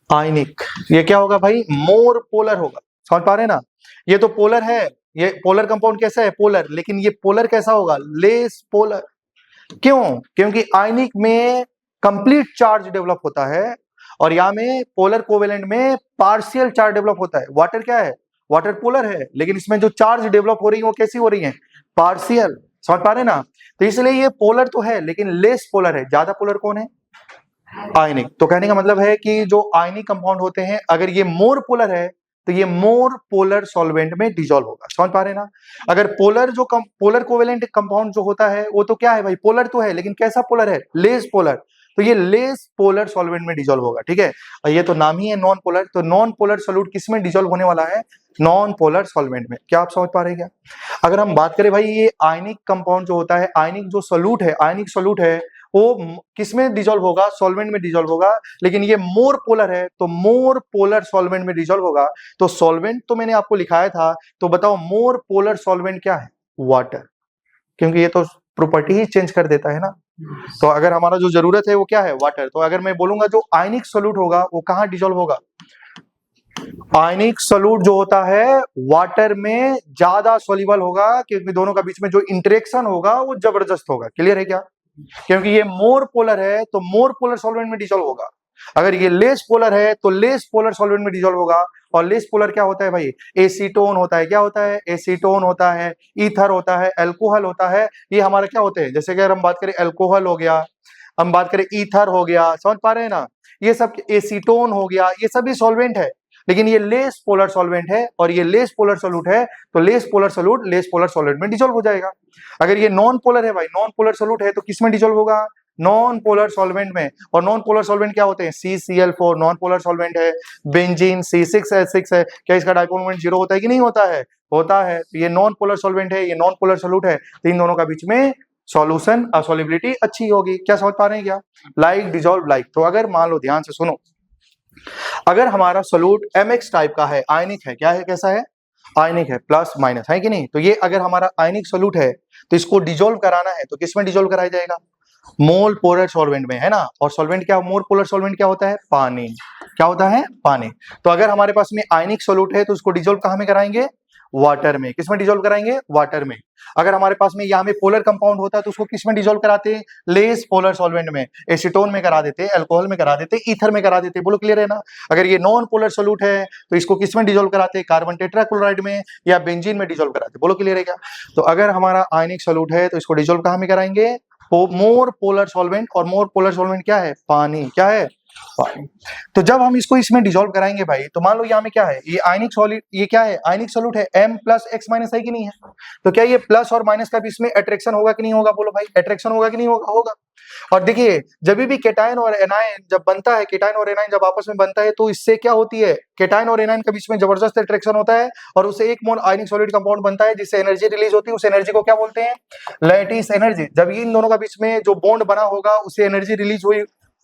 आयनिक। ये क्या होगा भाई? मोर पोलर होगा। समझ पा रहे हैं ना? ये तो पोलर है, ये पोलर कंपाउंड कैसा है? पोलर। लेकिन ये पोलर कैसा होगा? Less polar. क्यों? क्योंकि आयनिक में कंप्लीट चार्ज डेवलप होता है और यहाँ में पोलर कोवेलेंट में पार्शियल चार्ज डेवलप होता है। वाटर क्या है? वाटर पोलर है, लेकिन इसमें जो चार्ज डेवलप हो रही है वो कैसी हो रही है? पार्शियल। समझ पा रहे हैं ना? तो इसलिए ये पोलर तो है लेकिन लेस पोलर है। ज्यादा पोलर कौन है? आयनिक। तो कहने का मतलब है कि जो आयनिक कंपाउंड होते हैं, अगर ये मोर पोलर है तो ये मोर पोलर सॉल्वेंट में डिसॉल्व होगा। समझ पा रहे हैं ना? अगर पोलर जो पोलर कोवेलेंट कंपाउंड जो होता है वो तो क्या है भाई? पोलर तो है, लेकिन कैसा पोलर है? Less polar. तो ये लेस पोलर सॉल्वेंट में डिसॉल्व होगा। ठीक है, और ये तो नाम ही है नॉन पोलर। तो नॉन पोलर सोल्यूट किस में डिसॉल्व होने वाला है? नॉन पोलर सॉल्वेंट में। क्या आप समझ पा रहे हैं क्या? अगर हम बात करें भाई, ये आयनिक कंपाउंड जो होता है, आयनिक जो सोल्यूट है, आयनिक सोल्यूट है, वो किस में डिसॉल्व होगा? सॉल्वेंट में डिसॉल्व होगा। लेकिन ये मोर पोलर है तो मोर पोलर सॉल्वेंट में डिसॉल्व होगा। तो सॉल्वेंट तो मैंने आपको लिखाया था, तो बताओ मोर पोलर सॉल्वेंट क्या है? वाटर। क्योंकि ये तो प्रॉपर्टी ही चेंज कर देता है ना। तो अगर हमारा जो जरूरत है वो क्या है? वाटर। तो अगर मैं बोलूंगा जो आयनिक सोल्यूट होगा वो कहाँ डिसॉल्व होगा? आयनिक सोल्यूट जो होता है वाटर में ज्यादा सोल्यूबल होगा, क्योंकि दोनों का बीच में जो इंटरेक्शन होगा वो जबरदस्त होगा। क्लियर है क्या? क्योंकि ये मोर पोलर है तो मोर पोलर सॉल्वेंट में डिसॉल्व होगा। अगर ये लेस पोलर है तो लेस पोलर सॉल्वेंट में डिसॉल्व होगा। और लेस पोलर क्या होता है भाई? एसीटोन होता है। क्या होता है? एसीटोन होता है, ईथर होता है, अल्कोहल होता है। ये हमारे क्या होते हैं? जैसे कि अगर हम बात करें अल्कोहल हो गया, हम बात करें ईथर हो गया, समझ पा रहे हैं ना? ये सब एसीटोन हो गया, ये सभी सॉल्वेंट है, लेकिन ये लेस पोलर सॉल्वेंट है और ये लेस पोलर सोल्यूट है। तो less polar solute less polar solvent में डिसॉल्व हो जाएगा। अगर ये नॉन पोलर है भाई, नॉन पोलर सोल्यूट है, तो किस में डिसॉल्व होगा? नॉन पोलर सॉल्वेंट में। और नॉन पोलर सॉल्वेंट क्या होते हैं? CCl4 नॉन पोलर सॉल्वेंट है, बेंजीन C6H6 है। क्या इसका डाइपोल मोमेंट 0 होता है कि नहीं होता है? होता है। तो ये नॉन पोलर सॉल्वेंट है, ये नॉन पोलर सोल्यूट है, तो इन दोनों का बीच में सॉल्यूशन सॉल्युबिलिटी अच्छी होगी। क्या समझ पा रहे हैं क्या? Like dissolve like. तो अगर मान लो, ध्यान से सुनो, अगर हमारा सोल्यूट MX टाइप का है, आयनिक है, क्या है, कैसा है? आयनिक है, प्लस माइनस है कि नहीं? तो ये अगर हमारा आयनिक सोल्यूट है तो इसको डिसॉल्व कराना है तो किस में डिसॉल्व कराया जाएगा? मोल पोलर सॉल्वेंट में, है ना? और सॉल्वेंट क्या, मोल पोलर सॉल्वेंट क्या होता है? पानी। क्या होता है? पानी। तो अगर हमारे पास में आयनिक सोल्यूट है तो उसको डिसॉल्व कहां में कराएंगे? वाटर में। किस में डिसॉल्व कराएंगे? वाटर में। अगर हमारे पास में यहाँ में पोलर कंपाउंड होता है तो उसको किस में डिसॉल्व कराते हैं? लेस पोलर सॉल्वेंट में। एसीटोन में करा देते, अल्कोहल में करा देते, ईथर में करा देते। बोलो क्लियर है ना? अगर ये नॉन पोलर सोल्यूट है तो इसको किस में डिसॉल्व कराते हैं? कार्बन टेट्राक्लोराइड में या बेंजीन में डिसॉल्व कराते। बोलो क्लियर है क्या? तो अगर हमारा आयनिक सोल्यूट है तो इसको डिसॉल्व कहां में कराएंगे? मोर पोलर सॉल्वेंट। और मोर पोलर सॉल्वेंट क्या है? पानी। क्या है? पानी। तो जब हम इसको इसमें डिसॉल्व कराएंगे भाई, तो मान लो यहाँ में क्या है? ये आयनिक सॉलिड, ये क्या है? आयनिक सोल्यूट है। M प्लस X माइनस है कि नहीं है? तो क्या ये प्लस और माइनस का भी इसमें अट्रैक्शन होगा कि नहीं होगा? बोलो भाई, अट्रैक्शन होगा कि नहीं होगा? होगा। और देखिए, जब भी केटायन और एनायन जब बनता है, केटायन और एनायन जब आपस में बनता है तो इससे क्या होती है? केटायन और एनायन के बीच में जबरदस्त अट्रैक्शन होता है और उससे एक मोल आयनिक सॉलिड कंपाउंड बनता है, जिससे एनर्जी रिलीज होती है। उस एनर्जी को क्या बोलते हैं? Lattice energy. जब इन दोनों का बीच में जो बॉन्ड बना होगा, उससे एनर्जी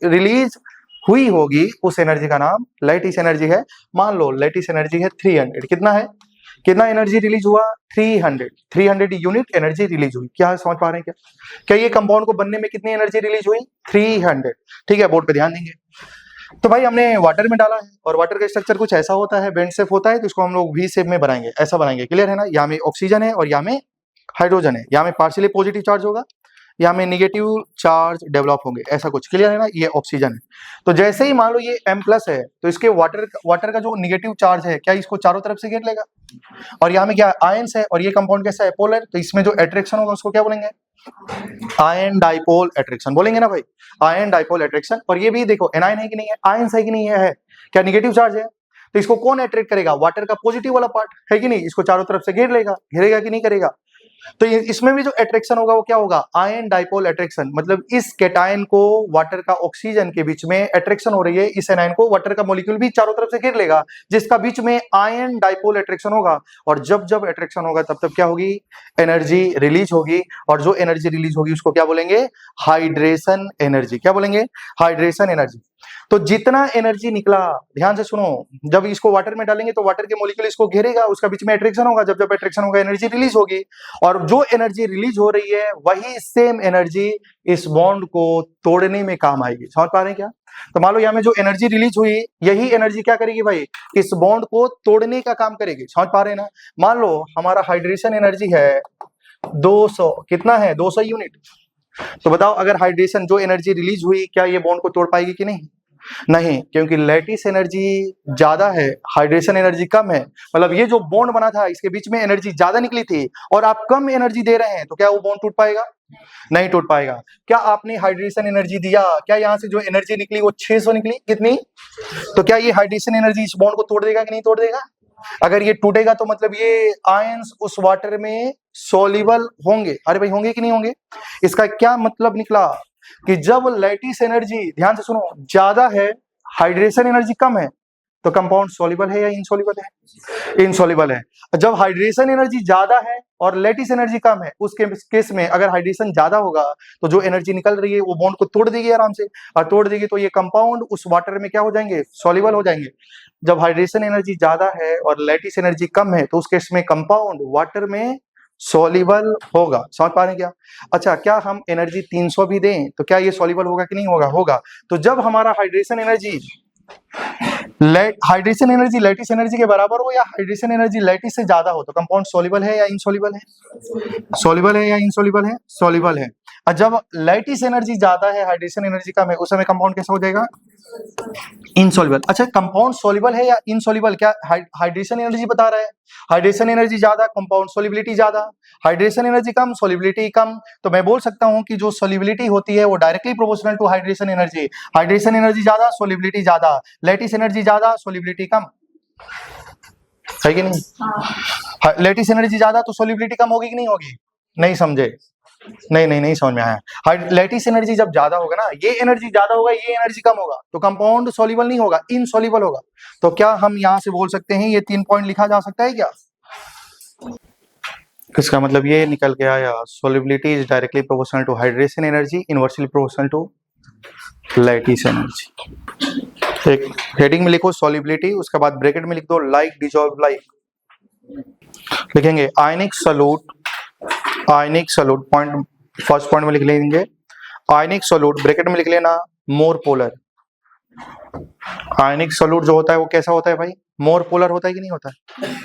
रिलीज हुई होगी, उस एनर्जी का नाम लैटिस एनर्जी है। मान लो लैटिस एनर्जी है 300। कितना है? कितना एनर्जी रिलीज हुआ? 300 यूनिट एनर्जी रिलीज हुई। क्या समझ पा रहे हैं क्या? क्या ये कंपाउंड को बनने में कितनी एनर्जी रिलीज हुई? 300। ठीक है, बोर्ड पे ध्यान देंगे। तो भाई हमने वाटर में डाला है और वाटर का स्ट्रक्चर कुछ ऐसा होता है, बेंड शेप होता है, तो इसको हम लोग V शेप में बनाएंगे, ऐसा बनाएंगे। क्लियर है ना? यहाँ में ऑक्सीजन है और यहाँ में हाइड्रोजन है। यहाँ में पार्शियली पॉजिटिव चार्ज होगा, यहाँ में निगेटिव चार्ज डेवलप होंगे, ऐसा कुछ। क्लियर है ना? ये ऑक्सीजन है। तो जैसे ही मान लो ये M प्लस है तो इसके वाटर का जो निगेटिव चार्ज है, क्या इसको चारों तरफ से घेर लेगा? और यहाँ में क्या आयंस है और ये कंपाउंड कैसा है? पोलर। तो इसमें जो अट्रैक्शन होगा उसको क्या बोलेंगे? आयन डाइपोल अट्रैक्शन बोलेंगे ना भाई? Ion dipole attraction. और ये भी देखो, एनायन है कि नहीं है? आयंस है कि नहीं है? क्या निगेटिव चार्ज है? तो इसको कौन अट्रैक्ट करेगा? वाटर का पॉजिटिव वाला पार्ट, है कि नहीं? इसको चारों तरफ से घेर लेगा, घेरेगा कि नहीं करेगा? तो इसमें भी जो अट्रैक्शन होगा वो क्या होगा, आयन डाइपोल अट्रैक्शन, मतलब इस कैटायन को वाटर का ऑक्सीजन के बीच में अट्रैक्शन हो रही है, इस एनायन को वाटर का मॉलिक्यूल भी चारों तरफ से घेर लेगा, जिसका बीच में आयन डाइपोल अट्रैक्शन होगा, और जब जब अट्रैक्शन होगा तब तब क्या होगी, एनर्जी रिलीज होगी, और जो एनर्जी रिलीज होगी उसको क्या बोलेंगे, हाइड्रेशन एनर्जी। क्या बोलेंगे, हाइड्रेशन एनर्जी। तो जितना एनर्जी निकला, ध्यान से सुनो, जब इसको वाटर में डालेंगे तो वाटर के मॉलिक्यूल इसको घेरेगा, उसका बीच में अट्रैक्शन होगा, जब जब अट्रैक्शन होगा एनर्जी रिलीज होगी, और जो एनर्जी रिलीज हो रही है वही सेम एनर्जी इस बॉन्ड को तोड़ने में काम आएगी। समझ पा रहे हैं क्या? तो मान लो यहाँ में जो एनर्जी रिलीज हुई, यही एनर्जी क्या करेगी भाई, इस बॉन्ड को तोड़ने का काम करेगी। समझ पा रहे हैं ना? मान लो हमारा हाइड्रेशन एनर्जी है 200, कितना है, 200 यूनिट। तो बताओ अगर हाइड्रेशन जो एनर्जी रिलीज हुई, क्या ये बॉन्ड को तोड़ पाएगी कि नहीं? नहीं, क्योंकि लैटिस एनर्जी ज्यादा है, हाइड्रेशन एनर्जी कम है। मतलब ये जो बॉन्ड बना था इसके बीच में एनर्जी ज्यादा निकली थी और आप कम एनर्जी दे रहे हैं, तो क्या वो बॉन्ड टूट पाएगा? नहीं टूट पाएगा। क्या आपने हाइड्रेशन एनर्जी दिया, क्या यहाँ से जो एनर्जी निकली वो 600 निकली, कितनी? तो क्या ये हाइड्रेशन एनर्जी इस बॉन्ड को तोड़ देगा कि नहीं तोड़ देगा? अगर ये टूटेगा तो मतलब ये आयंस उस वाटर में सोल्यूबल होंगे। अरे भाई होंगे कि नहीं होंगे? इसका क्या मतलब निकला कि जब लैटिस एनर्जी, ध्यान से सुनो, ज्यादा है, हाइड्रेशन एनर्जी कम है, तो कंपाउंड सॉल्युबल है या इनसॉल्युबल है? इनसॉल्युबल है। जब हाइड्रेशन एनर्जी ज्यादा है और लैटिस एनर्जी कम है, उस केस में अगर हाइड्रेशन ज्यादा होगा तो जो एनर्जी निकल रही है वो बॉन्ड को तोड़ देगी आराम से, और तोड़ देगी तो ये कंपाउंड उस वाटर में क्या हो जाएंगे, सॉल्युबल हो जाएंगे। जब हाइड्रेशन एनर्जी ज्यादा है और लैटिस एनर्जी कम है तो उस केस में कंपाउंड वाटर में सॉल्युबल होगा। समझ पा रहे हैं क्या? अच्छा, क्या हम एनर्जी 300 भी दें तो क्या ये सॉल्युबल होगा कि नहीं होगा? होगा। तो जब हमारा हाइड्रेशन एनर्जी लैटिस एनर्जी के बराबर हो या हाइड्रेशन एनर्जी लैटिस से ज्यादा हो, तो कंपाउंड सॉल्युबल है या इनसॉल्युबल है? सॉल्युबल है या इनसॉल्युबल है? सॉल्युबल है। और जब लैटिस एनर्जी ज्यादा है, हाइड्रेशन एनर्जी कम है, उस समय कंपाउंड कैसा हो जाएगा? इनसॉल्युबल। अच्छा, कंपाउंड सॉल्युबल है या इनसॉल्युबल? क्या हाइड्रेशन एनर्जी बता रहा है, हाइड्रेशन एनर्जी ज्यादा, कंपाउंड सॉल्युबिलिटी ज्यादा, हाइड्रेशन एनर्जी कम, सॉल्युबिलिटी कम। तो मैं बोल सकता हूं कि जो सॉल्युबिलिटी होती है वो directly proportional to hydration energy. Hydration energy ज्यादा, सॉल्युबिलिटी ज्यादा, लैटिस एनर्जी ज्यादा, सॉल्युबिलिटी कम, है कि नहीं? लैटिस एनर्जी ज्यादा तो सॉल्युबिलिटी कम होगी कि नहीं होगी? नहीं समझे? नहीं समझ में आया। लैटिस एनर्जी जब ज्यादा होगा ना, ये एनर्जी ज्यादा होगा, ये एनर्जी कम होगा, तो कंपाउंड सॉल्युबल नहीं होगा, इनसॉल्युबल होगा। तो क्या हम यहां से बोल सकते हैं, ये 3 पॉइंट लिखा जा सकता है क्या? इसका मतलब ये निकल के आया, solubility is directly proportional to hydration energy, inversely proportional to lattice energy. एक हेडिंग में लिखो सॉल्युबिलिटी, उसके बाद ब्रैकेट में लिख दो लाइक डिसॉल्व लाइक। लिखेंगे आयनिक सॉल्यूट, आयनिक सॉल्यूट, पॉइंट फर्स्ट पॉइंट में लिख लेंगे आयनिक सॉल्यूट, ब्रैकेट में लिख लेना मोर पोलर। आयनिक सॉल्यूट जो होता है वो कैसा होता है भाई? मोर पोलर होता है कि नहीं होता है?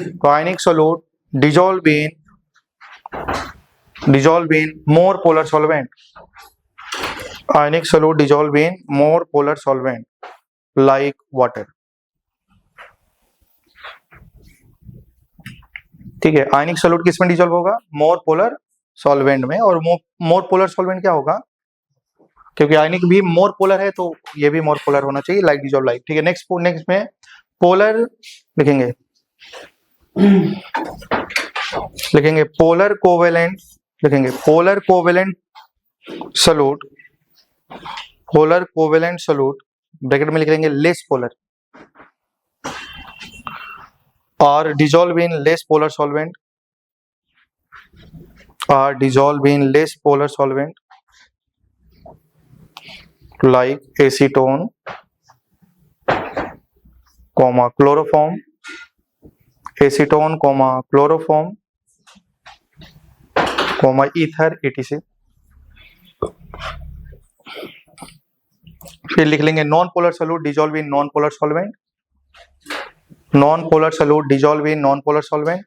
तो ionic solute dissolve in more polar solvent. Ionic solute dissolve in more polar solvent like water. ठीक है, आयनिक सॉल्यूट किस में डिसॉल्व होगा? मोर पोलर सॉल्वेंट में। और मोर पोलर सॉल्वेंट क्या होगा? क्योंकि आयनिक भी मोर पोलर है तो ये भी मोर पोलर होना चाहिए, लाइक डिसॉल्व लाइक। ठीक है, नेक्स्ट में पोलर लिखेंगे, पोलर कोवेलेंट, लिखेंगे polar covalent solute, polar covalent solute, bracket में लिख लेंगे लेस पोलर, और dissolve in less polar solvent, are dissolved in less polar solvent like acetone, chloroform, acetone, chloroform, ether, etc. फिर लिख लेंगे non polar solute dissolve in non polar solvent, non polar solute dissolve in non polar solvent,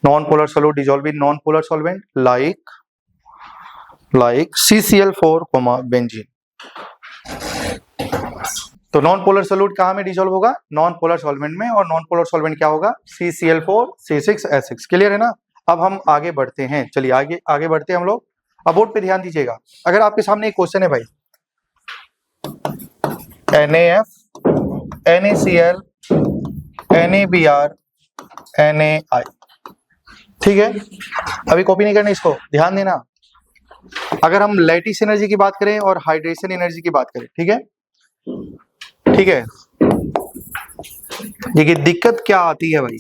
non polar solute dissolve in non polar solvent like CCl4, benzene. तो non polar solute कहाँ में dissolve होगा? Non polar solvent में। और non polar solvent क्या होगा? CCl4, C6H6। Clear है ना? अब हम आगे बढ़ते हैं, चलिए आगे बढ़ते हैं हम लोग। अब बोर्ड पे ध्यान दीजिएगा, अगर आपके सामने एक क्वेश्चन है भाई, NaF, NaCl, NaBr, NaI, ठीक है, अभी कॉपी नहीं करना, इसको ध्यान देना। अगर हम लैटिस एनर्जी की बात करें और हाइड्रेशन एनर्जी की बात करें, ठीक है, ठीक है, देखिए दिक्कत क्या आती है भाई।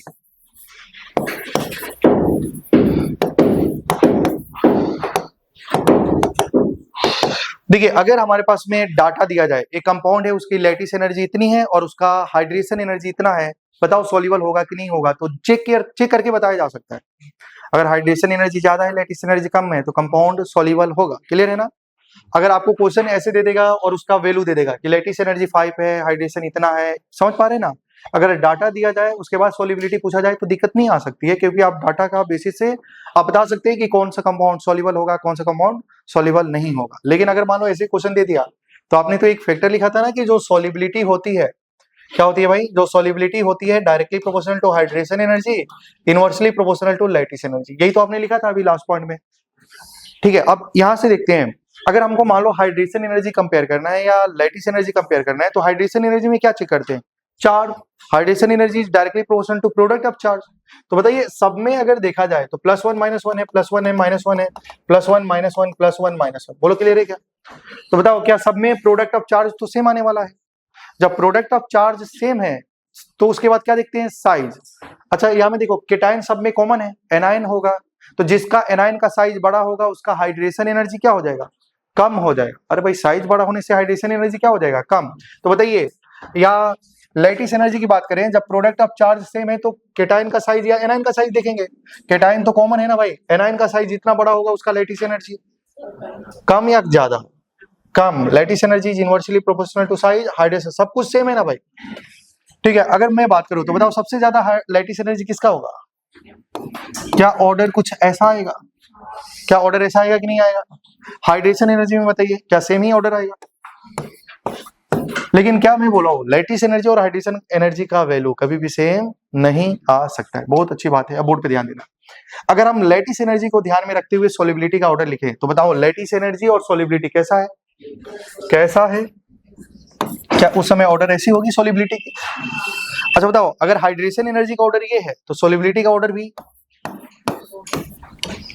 देखिए अगर हमारे पास में डाटा दिया जाए, एक कंपाउंड है उसकी लैटिस एनर्जी इतनी है और उसका हाइड्रेशन एनर्जी इतना है, बताओ सॉल्युबल होगा कि नहीं होगा, तो चेक करके बताया जा सकता है। अगर हाइड्रेशन एनर्जी ज्यादा है, लैटिस एनर्जी कम है, तो कंपाउंड सॉल्युबल होगा। क्लियर है ना? अगर आपको क्वेश्चन ऐसे दे देगा और उसका वैल्यू दे देगा कि लैटिस एनर्जी 5 है, हाइड्रेशन इतना है, समझ पा रहे हैं ना? अगर डाटा दिया जाए उसके बाद सॉल्युबिलिटी पूछा जाए तो दिक्कत नहीं आ सकती है, क्योंकि आप डाटा का बेसिस से आप बता सकते हैं कि कौन सा कंपाउंड सॉल्युबल होगा, कौन सा कंपाउंड सॉल्युबल नहीं होगा। लेकिन अगर मान लो ऐसे क्वेश्चन दे दिया तो आपने तो एक फैक्टर लिखा था ना कि जो सॉल्युबिलिटी होती है, क्या होती है भाई, जो सॉल्युबिलिटी होती है directly proportional to hydration energy, inversely proportional to lattice energy, यही तो आपने लिखा था अभी लास्ट पॉइंट में। ठीक है, अब यहां से देखते हैं, अगर हमको मान लो हाइड्रेशन एनर्जी कंपेयर करना है या लैटिस एनर्जी कंपेयर करना है, तो हाइड्रेशन एनर्जी में क्या चेक करते हैं? Charge. Hydration energy is directly proportional to product of charge. तो बताइए सब में अगर देखा जाए तो +1 -1 है, +1 है, -1 है, +1 -1 +1 -1, बोलो क्लियर है क्या? तो बताओ क्या सब में प्रोडक्ट ऑफ चार्ज तो सेम आने वाला है? जब प्रोडक्ट ऑफ चार्ज सेम है तो उसके बाद क्या देखते हैं? साइज। अच्छा यहाँ में देखो केटाइन सब में कॉमन है, एनायन होगा, तो जिसका एनायन का साइज बड़ा होगा उसका हाइड्रेशन एनर्जी क्या हो जाएगा? कम हो जाएगा। अरे भाई साइज बड़ा होने से हाइड्रेशन एनर्जी क्या हो जाएगा? कम। तो बताइए, या लैटिस एनर्जी की बात करें, जब प्रोडक्ट ऑफ चार्ज सेम है तो केटाइन का साइज या एनायन का साइज देखेंगे। केटाइन तो कॉमन है ना भाई, एनायन का साइज जितना बड़ा होगा उसका लैटिस एनर्जी कम या ज्यादा? कम। Lattice energy is inversely proportional to size, hydration सब कुछ सेम है ना भाई। ठीक है, अगर मैं बात करूं तो बताओ सबसे ज्यादा लैटिस एनर्जी किसका होगा? क्या ऑर्डर कुछ ऐसा आएगा? क्या ऑर्डर ऐसा आएगा कि नहीं आएगा? हाइड्रेशन एनर्जी में बताइए क्या सेम ही ऑर्डर आएगा? लेकिन क्या मैं बोला हूं, लैटिस एनर्जी और हाइड्रेशन एनर्जी का वैल्यू कभी भी सेम नहीं आ सकता है। बहुत अच्छी बात है, अब बोर्ड पे ध्यान देना। अगर हम लैटिस एनर्जी को ध्यान में रखते हुए सॉल्युबिलिटी का ऑर्डर लिखें तो बताओ लैटिस एनर्जी और सॉल्युबिलिटी कैसा है? कैसा है? क्या उस समय ऑर्डर ऐसी होगी सॉल्युबिलिटी की? अच्छा बताओ, अगर हाइड्रेशन एनर्जी का ऑर्डर ये है तो सॉल्युबिलिटी का ऑर्डर भी?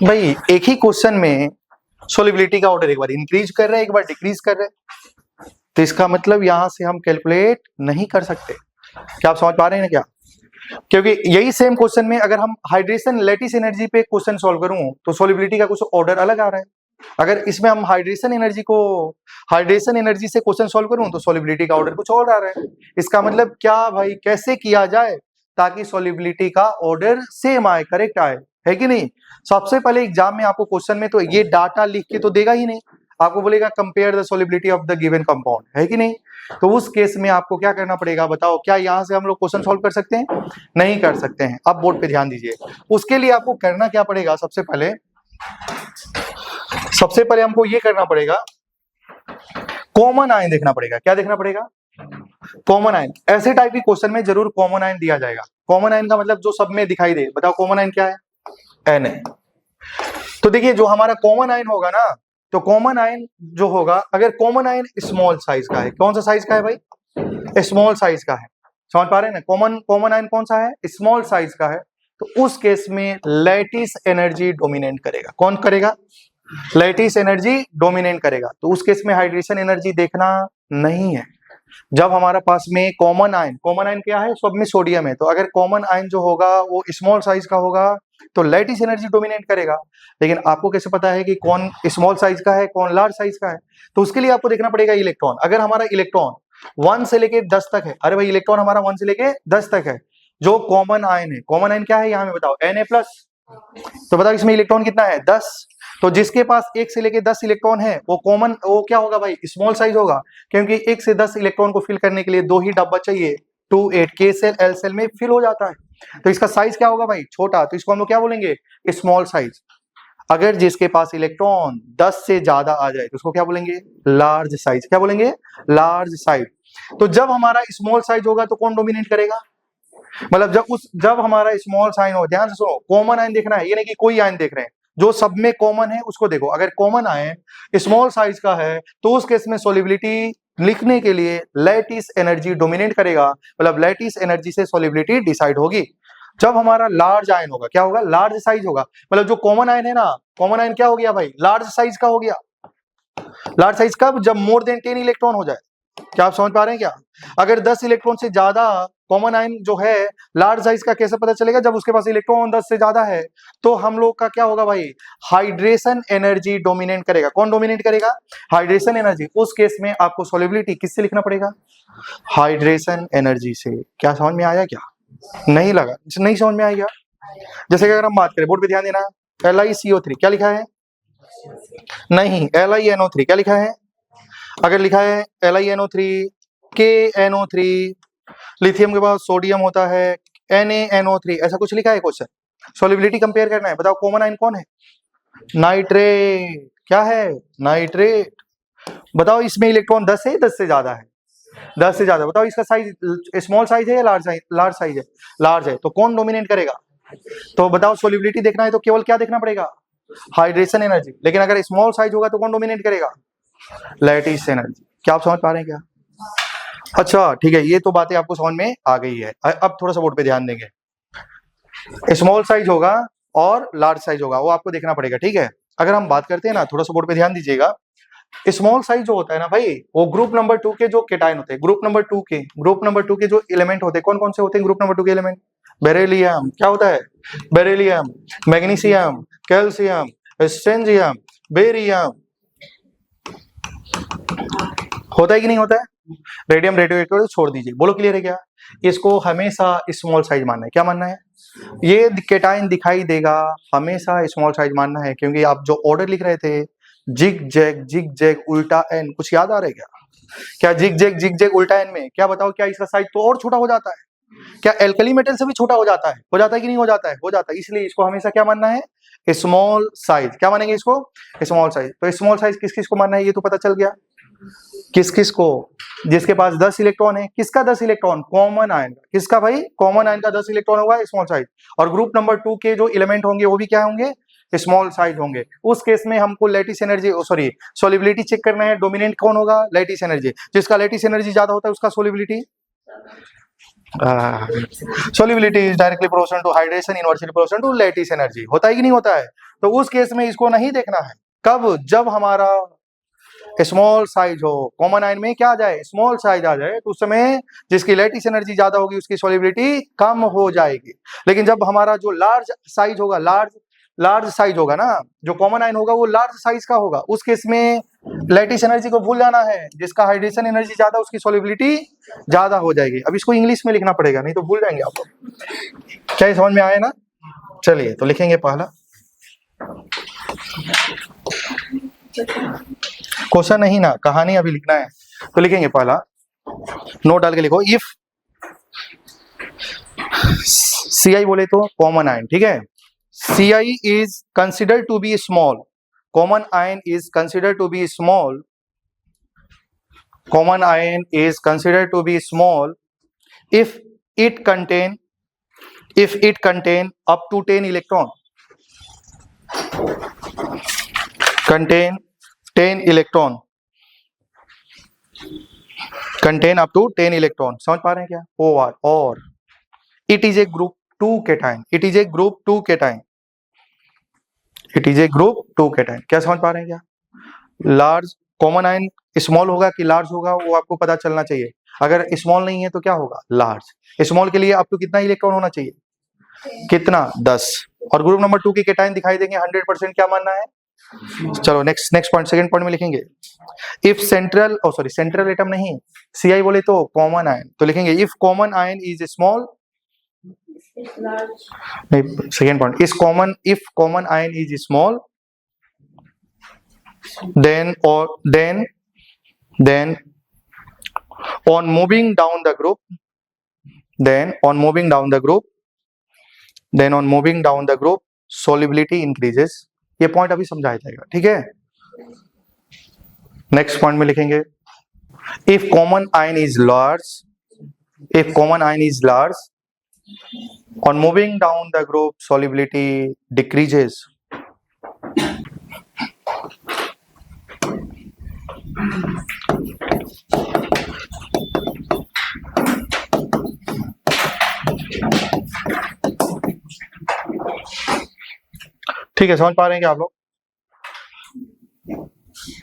भाई एक ही क्वेश्चन में सॉल्युबिलिटी का ऑर्डर एक बार इंक्रीज कर रहा है, एक बार डिक्रीज कर रहा है, तो इसका मतलब यहां से हम कैलकुलेट नहीं कर सकते। क्या आप समझ पा रहे हैं क्या? क्योंकि यही सेम क्वेश्चन में अगर हम हाइड्रेशन लैटिस एनर्जी पे क्वेश्चन सॉल्व करूं तो सॉल्युबिलिटी का कुछ ऑर्डर अलग आ रहा है। अगर इसमें हम हाइड्रेशन एनर्जी से क्वेश्चन सॉल्व करूं तो सॉल्युबिलिटी का ऑर्डर कुछ और आ रहा है। इसका मतलब क्या भाई, कैसे किया जाए ताकि सॉल्युबिलिटी का ऑर्डर सेम आए, करेक्ट आए, है कि नहीं? सबसे पहले एग्जाम में आपको क्वेश्चन में तो ये डाटा लिख के तो देगा ही नहीं, आपको बोलेगा compare the solubility of the given compound, है कि नहीं? तो उस केस में आपको क्या करना पड़ेगा बताओ? क्या यहां से हम लोग क्वेश्चन सॉल्व कर सकते हैं? नहीं कर सकते हैं। अब बोर्ड पे ध्यान दीजिए, उसके लिए आपको करना क्या पड़ेगा? सबसे पहले हमको ये करना पड़ेगा, कॉमन आयन देखना पड़ेगा। क्या देखना पड़ेगा? Common ion. ऐसे टाइप की क्वेश्चन में जरूर कॉमन आयन दिया जाएगा। कॉमन आयन का मतलब जो सब में दिखाई दे। बताओ कॉमन आयन क्या है? Na। तो देखिए जो हमारा कॉमन आयन होगा ना, तो कॉमन आयन जो होगा, अगर कॉमन आयन स्मॉल साइज का है, कौन सा साइज का है भाई? स्मॉल साइज का है। समझ पा रहे हैं ना? कॉमन आयन कौन सा है? स्मॉल साइज का है। तो उस केस में लैटिस एनर्जी डोमिनेट करेगा। कौन करेगा? लैटिस एनर्जी डोमिनेट करेगा। तो उस केस में हाइड्रेशन एनर्जी देखना नहीं है। जब हमारा पास में कॉमन आयन क्या है? सब में सोडियम है, तो अगर कॉमन आयन जो होगा वो स्मॉल साइज का होगा तो लैटिस एनर्जी डोमिनेट करेगा। लेकिन आपको कैसे पता है कि कौन स्मॉल साइज का है, कौन लार्ज साइज का है? तो उसके लिए आपको देखना पड़ेगा इलेक्ट्रॉन। अगर हमारा इलेक्ट्रॉन 1 से लेके 10 तक है, अरे भाई इलेक्ट्रॉन हमारा 1 से लेके 10 तक है, जो कॉमन आयन है, कॉमन आयन क्या है यहाँ में बताओ? Na+। तो बताओ इसमें इलेक्ट्रॉन कितना है? 10। तो जिसके पास 1 से लेके 10 इलेक्ट्रॉन है वो क्या होगा भाई? स्मॉल साइज होगा, क्योंकि 1 से 10 इलेक्ट्रॉन को फिल करने के लिए 2 ही डब्बा चाहिए, 2 8 K सेल L सेल में फिल हो जाता है। तो इसका साइज क्या होगा भाई? छोटा। तो इसको हम लोग क्या बोलेंगे? Small size. अगर जिसके पास इलेक्ट्रॉन 10 से ज्यादा आ जाए तो उसको क्या बोलेंगे? Large size. क्या बोलेंगे? Large size. तो जब हमारा स्मॉल साइज होगा तो कौन डोमिनेट करेगा? मतलब जब हमारा स्मॉल साइन हो, ध्यान से सुनो, कॉमन आयन देखना है, ये नहीं कि कोई आयन देख रहे हैं, जो सब में कॉमन है उसको देखो। अगर कॉमन आयन स्मॉल साइज का है तो उस केस में सॉल्युबिलिटी लिखने के लिए लैटिस एनर्जी डोमिनेट करेगा, मतलब लैटिस एनर्जी से सॉल्युबिलिटी डिसाइड होगी। जब हमारा लार्ज आयन होगा, क्या होगा, लार्ज साइज होगा, मतलब जो कॉमन आयन है ना, कॉमन आयन क्या हो गया भाई, लार्ज साइज का हो गया। लार्ज साइज कब, जब मोर देन 10 इलेक्ट्रॉन हो जाए। क्या आप समझ पा रहे हैं क्या? अगर 10 इलेक्ट्रॉन से ज्यादा कॉमन आयन जो है लार्ज साइज का, कैसे पता चलेगा, जब उसके पास इलेक्ट्रॉन 10 से ज्यादा है तो हम लोग का क्या होगा भाई, हाइड्रेशन एनर्जी डोमिनेट करेगा। कौन डोमिनेट करेगा, हाइड्रेशन एनर्जी। उस केस में आपको सॉल्युबिलिटी किससे लिखना पड़ेगा, हाइड्रेशन एनर्जी से। क्या समझ में आया क्या? नहीं लगा, नहीं समझ में आएगा। जैसे कि अगर हम बात करें, बोर्ड पे ध्यान देना, LiCO3 क्या लिखा है, नहीं LiNO3 क्या लिखा है, अगर लिखा है LiNO3 KNO3, लिथियम के बाद सोडियम होता है NaNO3, ऐसा कुछ लिखा है क्वेश्चन, सॉल्युबिलिटी कंपेयर करना है, बताओ कॉमन आयन कौन है, नाइट्रेट। क्या है, नाइट्रेट। बताओ इसमें इलेक्ट्रॉन 10 है, 10 से ज्यादा है, 10 से ज्यादा। बताओ इसका साइज स्मॉल साइज है या लार्ज साइज, लार्ज साइज है, लार्ज है, तो कौन डोमिनेट करेगा, तो बताओ सॉल्युबिलिटी देखना है तो केवल क्या देखना पड़ेगा, हाइड्रेशन एनर्जी। लेकिन अगर स्मॉल साइज होगा तो कौन डोमिनेट करेगा, लैटिस एनर्जी। क्या आप समझ पा रहे हैं क्या? अच्छा ठीक है, ये तो बातें आपको समझ में आ गई है। अब थोड़ा सा बोर्ड पे ध्यान देंगे, स्मॉल साइज होगा और लार्ज साइज होगा, वो आपको देखना पड़ेगा, ठीक है। अगर हम बात करते हैं ना, थोड़ा सा बोर्ड पे ध्यान दीजिएगा, स्मॉल साइज जो होता है ना भाई, वो ग्रुप नंबर 2 के जो केटाइन होते हैं, ग्रुप नंबर 2 के जो एलिमेंट होते हैं, कौन कौन से होते हैं ग्रुप नंबर 2 के एलिमेंट, बेरिलियम, क्या होता है, beryllium, magnesium, calcium, strontium, barium, होता है कि नहीं होता है, रेडियम, रेडियोएक्टिव छोड़ दीजिए, बोलो क्लियर है क्या? इसको हमेशा स्मॉल साइज मानना है। क्या मानना है? ये केटाइन दिखाई देगा, हमेशा स्मॉल साइज मानना है, क्योंकि आप जो ऑर्डर लिख रहे थे, जिग जैग उल्टा एन, कुछ याद आ रहा है क्या? क्या जिग जैग उल्टा एन में क्या बताओ, क्या इसका साइज तो और छोटा हो जाता है? क्या एल्कली मेटल से भी छोटा हो जाता है कि नहीं हो जाता है? हो जाता है। इसलिए इसको हमेशा क्या मानना है, स्मॉल साइज। क्या मानेंगे इसको, स्मॉल साइज। तो स्मॉल साइज किस किस को मानना है, ये तो पता चल गया। किस किस को, जिसके पास 10 इलेक्ट्रॉन है, किसका 10 इलेक्ट्रॉन, कॉमन आयन का, किसका भाई, कॉमन आयन का 10 इलेक्ट्रॉन होगा, स्मॉल साइज। और ग्रुप नंबर 2 के जो एलिमेंट होंगे वो भी क्या होंगे, स्मॉल साइज होंगे। उस केस में हमको lattice energy, sorry solubility check करना है, डोमिनेंट कौन होगा, लैटिस एनर्जी। जिसका लैटिस एनर्जी ज्यादा होता है उसका solubility, solubility is directly proportional to hydration, inversely proportional to lattice energy. होता है कि नहीं होता है? तो उस केस में इसको नहीं देखना है। कब, जब हमारा स्मॉल साइज हो, कॉमन आयन में क्या आ जाए, स्मॉल साइज आ जाए, तो उस समय जिसकी लैटिस एनर्जी ज्यादा होगी उसकी सॉल्युबिलिटी कम हो जाएगी। लेकिन जब हमारा जो लार्ज साइज होगा, लार्ज साइज होगा ना, जो कॉमन आयन होगा वो लार्ज साइज का होगा, उस केस में लैटिस एनर्जी को भूल जाना है, जिसका हाइड्रेशन एनर्जी ज्यादा उसकी सॉल्युबिलिटी ज्यादा हो जाएगी। अब इसको इंग्लिश में लिखना पड़ेगा, नहीं तो भूल जाएंगे आप लोग। क्या समझ में आया ना? चलिए तो लिखेंगे पहला क्वेश्चन, नहीं ना, कहानी अभी लिखना है। तो लिखेंगे पहला, नोट डाल के लिखो, इफ Ci बोले तो कॉमन आयन, ठीक है, Ci is considered to be small, common ion is considered to be small, common ion is considered to be small if it contain up to 10 electron, contain 10 electron, contain up to 10 electron। समझ पा रहे हैं क्या? और it is a group 2 cation, it is a group 2 cation, it is a group 2 cation। क्या समझ पा रहे हैं क्या? लार्ज कॉमन आयन स्मॉल होगा कि लार्ज होगा वो आपको पता चलना चाहिए। अगर स्मॉल नहीं है तो क्या होगा, लार्ज। स्मॉल के लिए आपको कितना इलेक्ट्रॉन होना चाहिए, कितना, 10। और ग्रुप नंबर 2 की केटाइन दिखाई देंगे 100%। क्या मानना है? चलो नेक्स्ट पॉइंट, सेकंड पॉइंट में लिखेंगे, इफ सेंट्रल सेंट्रल एटम नहीं, Ci बोले तो कॉमन आयन, तो लिखेंगे if common ion is small, नहीं सेकंड पॉइंट, इस common, if common ion is small then on moving down the group, then on moving down the group solubility increases। ये point अभी समझाया जाएगा, ठीक है। नेक्स्ट पॉइंट में लिखेंगे, if common ion is large on moving down the group solubility decreases। ठीक है, समझ पा रहे हैं क्या आप लोग?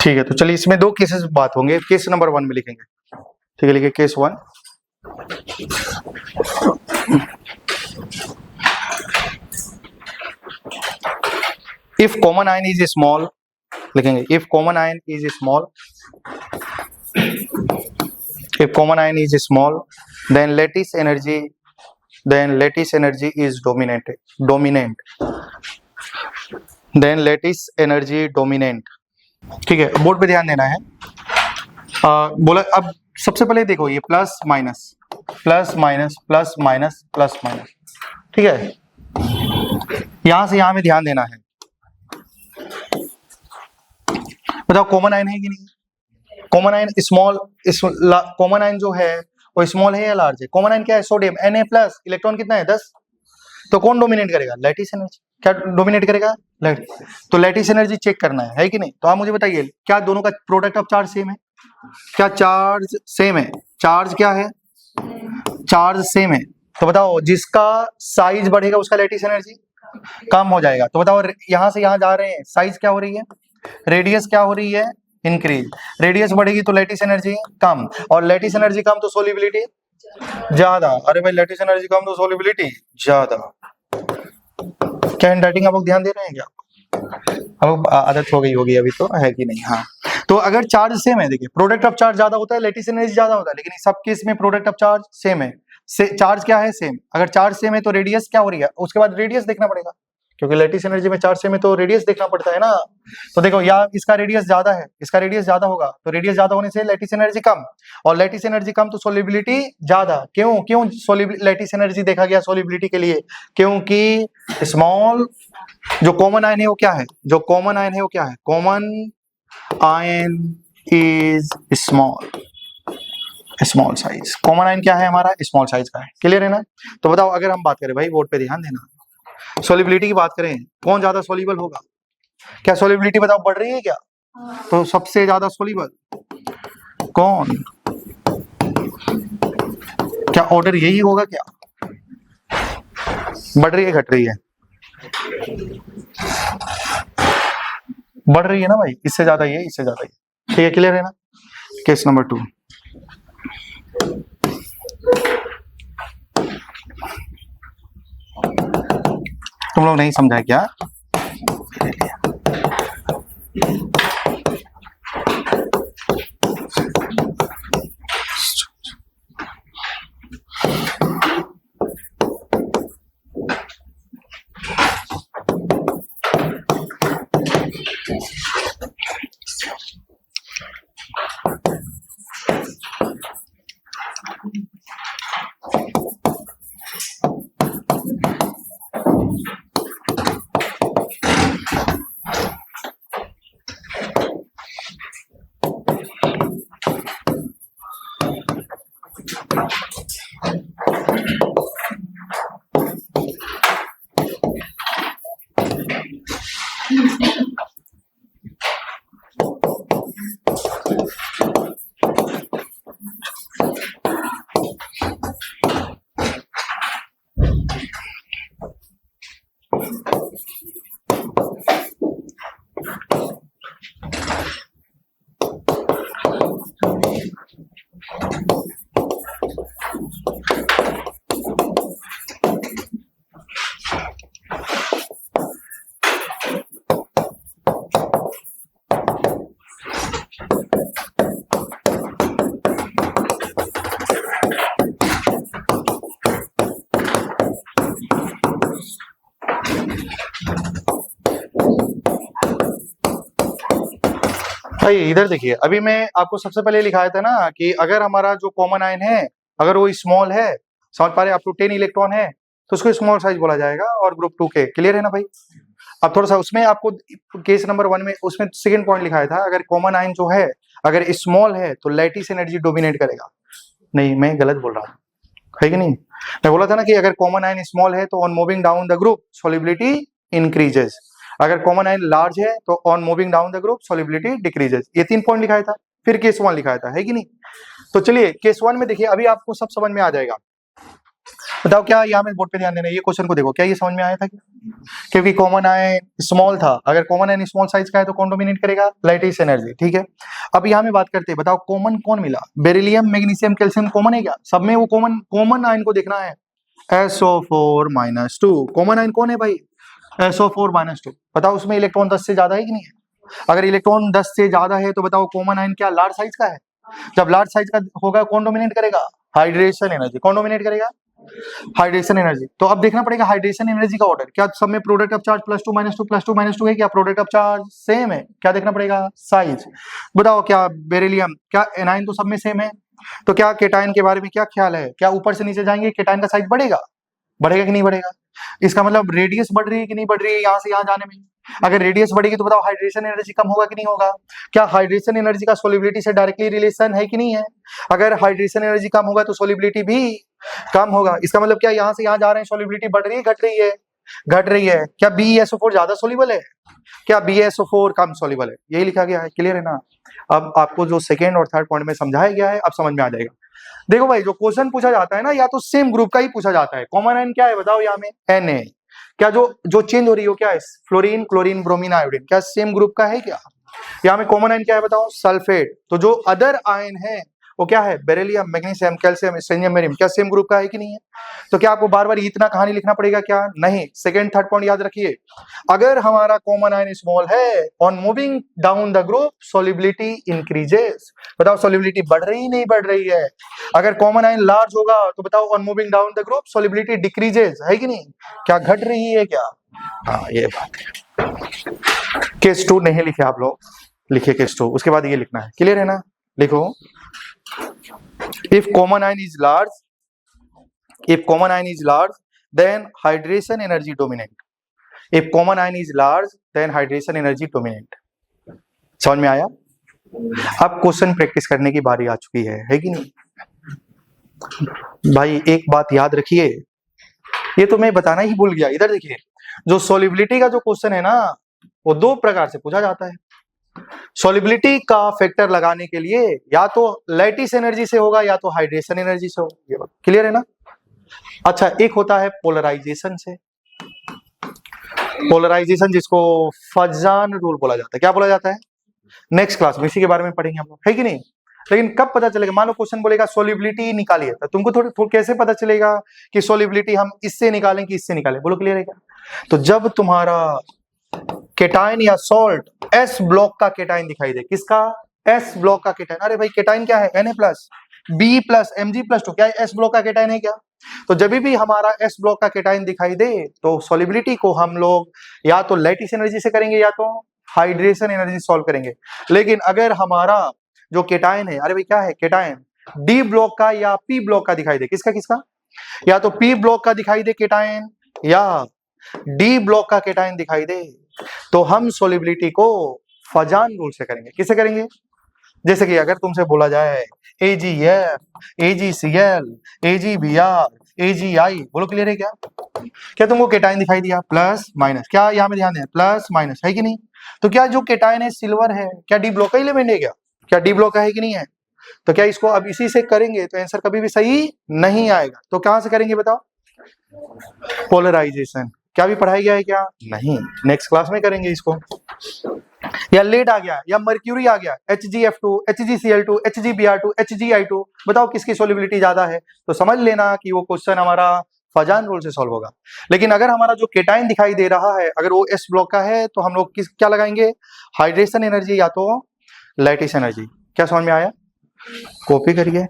ठीक है, तो चलिए इसमें दो केसेस बात होंगे। केस नंबर 1 में लिखेंगे, ठीक है, लिखिए case 1। If common ion is small, लिखेंगे if common ion is small, if common ion is small, then lattice energy is dominant, then lattice energy dominant। ठीक है, बोर्ड पे ध्यान देना है। बोला अब सबसे पहले देखो ये plus minus plus minus plus minus plus minus, ठीक है, यहां से यहां में ध्यान देना है। बताओ कॉमन आयन है कि नहीं? Common ion small, common ion जो है वो स्मॉल है या लार्ज है? कॉमन आयन क्या है? सोडियम Na+, इलेक्ट्रॉन कितना है? 10। तो कौन डोमिनेट करेगा? Lattice energy. क्या डोमिनेट करेगा? लैटिस। तो लैटिस एनर्जी चेक करना है कि नहीं? तो आप मुझे बताइए, क्या दोनों का प्रोडक्ट ऑफ चार्ज सेम है? क्या चार्ज सेम है? चार्ज क्या है? चार्ज सेम है। तो बताओ जिसका साइज बढ़ेगा उसका लैटिस एनर्जी कम हो जाएगा। तो बताओ यहां से यहां जा रहे हैं, साइज क्या हो रही है? रेडियस क्या हो रही है? इंक्रीज। रेडियस बढ़ेगी तो लैटिस एनर्जी कम, और लैटिस एनर्जी कम तो सोलिबिलिटी ज्यादा। अरे भाई लैटिस एनर्जी कम तो सोलिबिलिटी ज्यादा। क्या हैंडराइटिंग आप लोग ध्यान दे रहे हैं क्या? अब आदत हो गई होगी अभी तो, है कि नहीं? हाँ, तो अगर चार्ज सेम है, देखिए प्रोडक्ट ऑफ चार्ज ज्यादा होता है, लैटिस एनर्जी ज्यादा होता है, लेकिन सब केस में प्रोडक्ट ऑफ चार्ज सेम है। चार्ज क्या है? सेम। अगर चार्ज सेम है तो रेडियस क्या हो रही है? उसके बाद रेडियस देखना पड़ेगा, क्योंकि लैटिस एनर्जी में चार्ज सेम है तो रेडियस देखना पड़ता है ना। तो देखो या इसका रेडियस ज्यादा है, इसका रेडियस ज्यादा होगा, तो रेडियस ज्यादा होने से लैटिस एनर्जी कम, और लैटिस एनर्जी कम तो सोलिबिलिटी ज्यादा। क्यों लैटिस एनर्जी देखा गया सोलिबिलिटी के लिए? क्योंकि स्मॉल जो कॉमन आयन है वो क्या है? जो कॉमन आयन है वो क्या है? Common ion is small, small size. Common ion क्या है हमारा? स्मॉल साइज का है। क्लियर है ना? तो बताओ अगर हम बात करें, भाई बोर्ड पे ध्यान देना, सोलिबिलिटी की बात करें, कौन ज्यादा सोल्यूबल होगा? क्या सोलिबिलिटी बताओ बढ़ रही है क्या? तो सबसे ज्यादा सोल्यूबल कौन? क्या ऑर्डर यही होगा क्या? बढ़ रही है घट रही है? बढ़ रही है ना भाई, इससे ज्यादा ये, इससे ज्यादा ये। ठीक है, क्लियर है ना? Case number 2। तुम लोग नहीं समझा क्या? भाई इधर देखिए, अभी मैं आपको सबसे पहले लिखाया था ना कि अगर हमारा जो कॉमन आयन है अगर वो स्मॉल है, समझ पा रहे, अप टू 10 इलेक्ट्रॉन है, तो उसको स्मॉल साइज बोला जाएगा, और ग्रुप 2 के। क्लियर है ना भाई? अब थोड़ा सा उसमें आपको केस नंबर 1 में उसमें सेकंड पॉइंट लिखाया था, अगर कॉमन आयन जो है अगर स्मॉल है तो लैटिस एनर्जी डोमिनेट करेगा। नहीं, मैं गलत बोल रहा हूँ, है कि नहीं? मैं बोला था ना कि अगर कॉमन आयन स्मॉल है तो on moving down the group solubility increases, अगर कॉमन आयन लार्ज है तो on moving down the group solubility decreases. ये 3 पॉइंट लिखाया था, फिर केस 1 लिखाया था, है कि नहीं? तो चलिए केस 1 में देखिए, अभी आपको सब समझ में आ जाएगा। बताओ क्या यहाँ में बोर्ड पे ध्यान देना है, ये क्वेश्चन को देखो, क्या ये समझ में आया था क्या? क्योंकि कॉमन आयन स्मॉल था, अगर कॉमन आयन स्मॉल साइज का है तो कौन डोमिनेट करेगा? लैटिस एनर्जी, ठीक है। अब यहाँ में बात करते हैं, बताओ कॉमन कौन मिला? बेरिलियम, मैग्नीशियम, कैल्शियम कॉमन है क्या? सब में वो कॉमन आयन को देखना है। SO4-2 कॉमन आयन कौन है भाई? SO4-2। बताओ उसमें इलेक्ट्रॉन 10 से ज्यादा है कि नहीं है? अगर इलेक्ट्रॉन 10 से ज्यादा है तो बताओ कॉमन आयन क्या लार्ज साइज का है? जब लार्ज साइज का होगा कौन डोमिनेट करेगा? Hydration energy. कौन डोमिनेट करेगा? Hydration energy. तो अब देखना पड़ेगा हाइड्रेशन एनर्जी का ऑर्डर, क्या सब में प्रोडक्ट ऑफ चार्ज +2 -2 +2 -2 है क्या? प्रोडक्ट ऑफ चार्ज सेम है क्या? देखना पड़ेगा साइज। बताओ क्या बेरिलियम, क्या एनाइन तो सब में सेम है, तो क्या केटाइन के बारे में क्या ख्याल है? क्या ऊपर से नीचे जाएंगे केटाइन का साइज बढ़ेगा? बढ़ेगा कि नहीं बढ़ेगा? इसका मतलब रेडियस बढ़ रही है कि नहीं बढ़ रही है यहाँ से यहाँ जाने में? अगर रेडियस बढ़ेगी तो बताओ हाइड्रेशन एनर्जी कम होगा कि नहीं होगा? क्या हाइड्रेशन एनर्जी का सोलिबिलिटी से डायरेक्टली रिलेशन है कि नहीं है? अगर हाइड्रेशन एनर्जी कम होगा तो सोलिबिलिटी भी कम होगा। इसका मतलब क्या यहाँ से यहाँ जा रहे हैं सोलिबिलिटी बढ़ रही है घट रही है? घट रही है। क्या BeSO4 ज्यादा सोल्यूबल है? क्या BeSO4 कम सोल्यूबल है? यही लिखा गया है, क्लियर है ना? अब आपको जो सेकेंड और थर्ड पॉइंट में समझाया गया है अब समझ में आ जाएगा। देखो भाई जो क्वेश्चन पूछा जाता है ना या तो सेम ग्रुप का ही पूछा जाता है। कॉमन आयन क्या है बताओ यहाँ में? Na। क्या जो चेंज हो रही हो क्या है? फ्लोरीन, क्लोरीन, ब्रोमीन, आयोडीन, क्या सेम ग्रुप का है क्या? यहाँ में कॉमन आयन क्या है बताओ? सल्फेट। तो जो अदर आयन है वो क्या है? Beryllium, magnesium, calcium, strontium, barium, क्या सेम ग्रुप का है कि नहीं है? तो क्या आपको बार बार इतना कहानी लिखना पड़ेगा क्या? नहीं। सेकेंड थर्ड पॉइंट याद रखिए, अगर हमारा कॉमन आयन स्मॉल है on moving down the group solubility increases. बताओ सोलिबिलिटी बढ़ रही नहीं बढ़ रही है? अगर कॉमन आयन लार्ज होगा तो बताओ on moving down the group solubility decreases, है कि नहीं? क्या घट रही है क्या? हाँ ये बात है। केस 2 नहीं लिखे आप लोग, लिखिए केस 2, उसके बाद ये लिखना है, क्लियर है ना? लिखो, if common ion is large then hydration energy dominant. If common ion is large then hydration energy dominant. समझ में आया? अब क्वेश्चन प्रैक्टिस करने की बारी आ चुकी है कि नहीं? भाई एक बात याद रखिए, ये तो मैं बताना ही भूल गया। इधर देखिए, जो सोलिबिलिटी का जो क्वेश्चन है ना वो दो प्रकार से पूछा जाता है। सोलिबिलिटी का फैक्टर लगाने के लिए या तो लैटिस एनर्जी से होगा या तो हाइड्रेशन एनर्जी से होगा, क्लियर है ना? अच्छा, एक होता है पोलराइजेशन से। पोलराइजेशन जिसको फजान रूल बोला जाता है। क्या बोला जाता है? नेक्स्ट क्लास में इसी के बारे में पढ़ेंगे हम लोग, है कि नहीं? लेकिन कब पता चलेगा? मान लो क्वेश्चन बोलेगा सोलिबिलिटी निकालिए, तो तुमको थोड़ी कैसे पता चलेगा कि सोलिबिलिटी हम इससे निकालें कि इससे निकालें? बोलो क्लियर है क्या? तो जब तुम्हारा केटाइन या सॉल्ट एस ब्लॉक का केटाइन दिखाई दे, किसका? एस ब्लॉक का केटाइन। अरे भाई केटाइन क्या है? Na+, B+ Mg+2, क्या एस ब्लॉक का केटाइन है क्या? तो जब भी हमारा एस ब्लॉक का केटाइन दिखाई दे तो सोलिबिलिटी को हम लोग या तो लैटिस एनर्जी से करेंगे या तो हाइड्रेशन एनर्जी सॉल्व करेंगे। लेकिन अगर हमारा जो केटाइन है, अरे भाई क्या है केटाइन, डी ब्लॉक का या पी ब्लॉक का दिखाई दे, किसका किसका? या तो पी ब्लॉक का दिखाई दे केटाइन या डी ब्लॉक का केटाइन दिखाई दे, तो हम सोलिबिलिटी को फजान रूल से करेंगे। किससे करेंगे? जैसे कि अगर तुमसे बोला जाए AgF, AgCl, AgBr, AgI, बोलो क्लियर है क्या? क्या तुमको केटाइन दिखाई दिया? प्लस माइनस, क्या यहाँ में ध्यान दें, प्लस माइनस, है कि नहीं? तो क्या जो केटाइन है सिल्वर है, क्या डी ब्लॉक का एलिमेंट है क्या? क्या डी ब्लॉक का है कि नहीं है? तो क्या इसको अब इसी से करेंगे तो आंसर कभी भी सही नहीं आएगा। तो कहां से करेंगे बताओ? पोलराइजेशन। क्या भी पढ़ाया गया है क्या? नहीं, नेक्स्ट क्लास में करेंगे इसको। या लेड आ गया या मर्क्यूरी आ गया, HgF2, HgCl2, HgBr2, HgI2, बताओ किसकी सोलिबिलिटी ज्यादा है? तो समझ लेना कि वो क्वेश्चन हमारा फजान रूल से सॉल्व होगा। लेकिन अगर हमारा जो केटाइन दिखाई दे रहा है अगर वो एस ब्लॉक का है तो हम लोग क्या लगाएंगे? हाइड्रेशन एनर्जी या तो लैटिस एनर्जी। क्या समझ में आया? कॉपी करिए।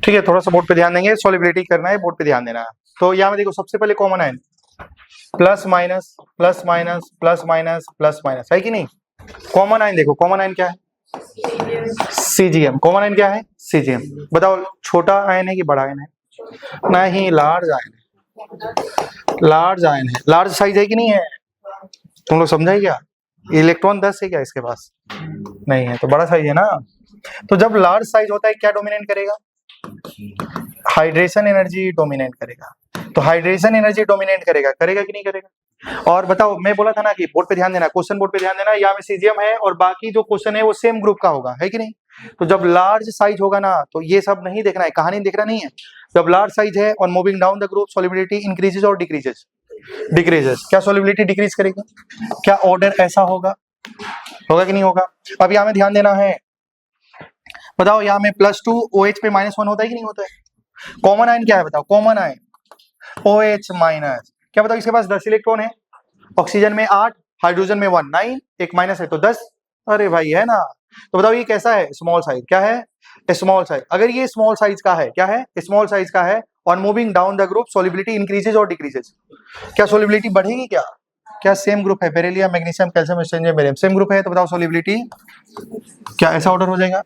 ठीक है, थोड़ा सा बोर्ड पे ध्यान देंगे, सॉलिबिलिटी करना है, बोर्ड पे ध्यान देना है। तो यहाँ में देखो सबसे पहले common ion plus minus plus minus plus minus plus minus, है कि नहीं? कॉमन आयन देखो, कॉमन आयन क्या है? सीजीएम। कॉमन आयन क्या है? सीजीएम। बताओ छोटा आयन है कि बड़ा आयन है? नहीं, लार्ज आयन है। लार्ज आयन है। लार्ज साइज है कि नहीं है? तुम लोग समझाई क्या? इलेक्ट्रॉन 10 है क्या इसके पास? नहीं है, तो बड़ा साइज है ना। तो जब लार्ज साइज होता है क्या डोमिनेट करेगा? हाइड्रेशन एनर्जी डोमिनेट करेगा। तो हाइड्रेशन एनर्जी डोमिनेट करेगा, करेगा कि नहीं करेगा? और बताओ, मैं बोला था ना कि बोर्ड पे ध्यान देना, क्वेश्चन बोर्ड पे ध्यान देना, यहाँ में सीजीएम है और बाकी जो क्वेश्चन है वो सेम ग्रुप का होगा, है कि नहीं? तो जब लार्ज साइज होगा ना, तो ये सब नहीं देखना है, कहानी देखना नहीं है। जब लार्ज साइज है और moving down the group, solubility increases और डिक्रीजेस? डिक्रीजेस। क्या सॉलिबिलिटी डिक्रीज करेगा? क्या ऑर्डर ऐसा होगा? होगा कि नहीं होगा? अब यहाँ में ध्यान देना है। बताओ, यहाँ में +2 OH पे -1 होता है कि नहीं होता है? कॉमन आयन क्या है बताओ? Common ion OH minus. क्या बताओ, इसके पास 10 इलेक्ट्रॉन है, ऑक्सीजन में 8, हाइड्रोजन में 1, 9, एक माइनस है तो 10। अरे भाई, है ना? तो बताओ ये कैसा है? Small size. क्या है? Small size. अगर ये स्मॉल साइज का है, क्या है? स्मॉल साइज का है, और moving down the group, solubility increases और डिक्रीजेज? क्या सॉलिबिलिटी बढ़ेगी क्या? क्या सेम ग्रुप है? Beryllium, magnesium, calcium, strontium, barium same group है, तो बताओ सॉलिबिलिटी क्या ऐसा ऑर्डर हो जाएगा?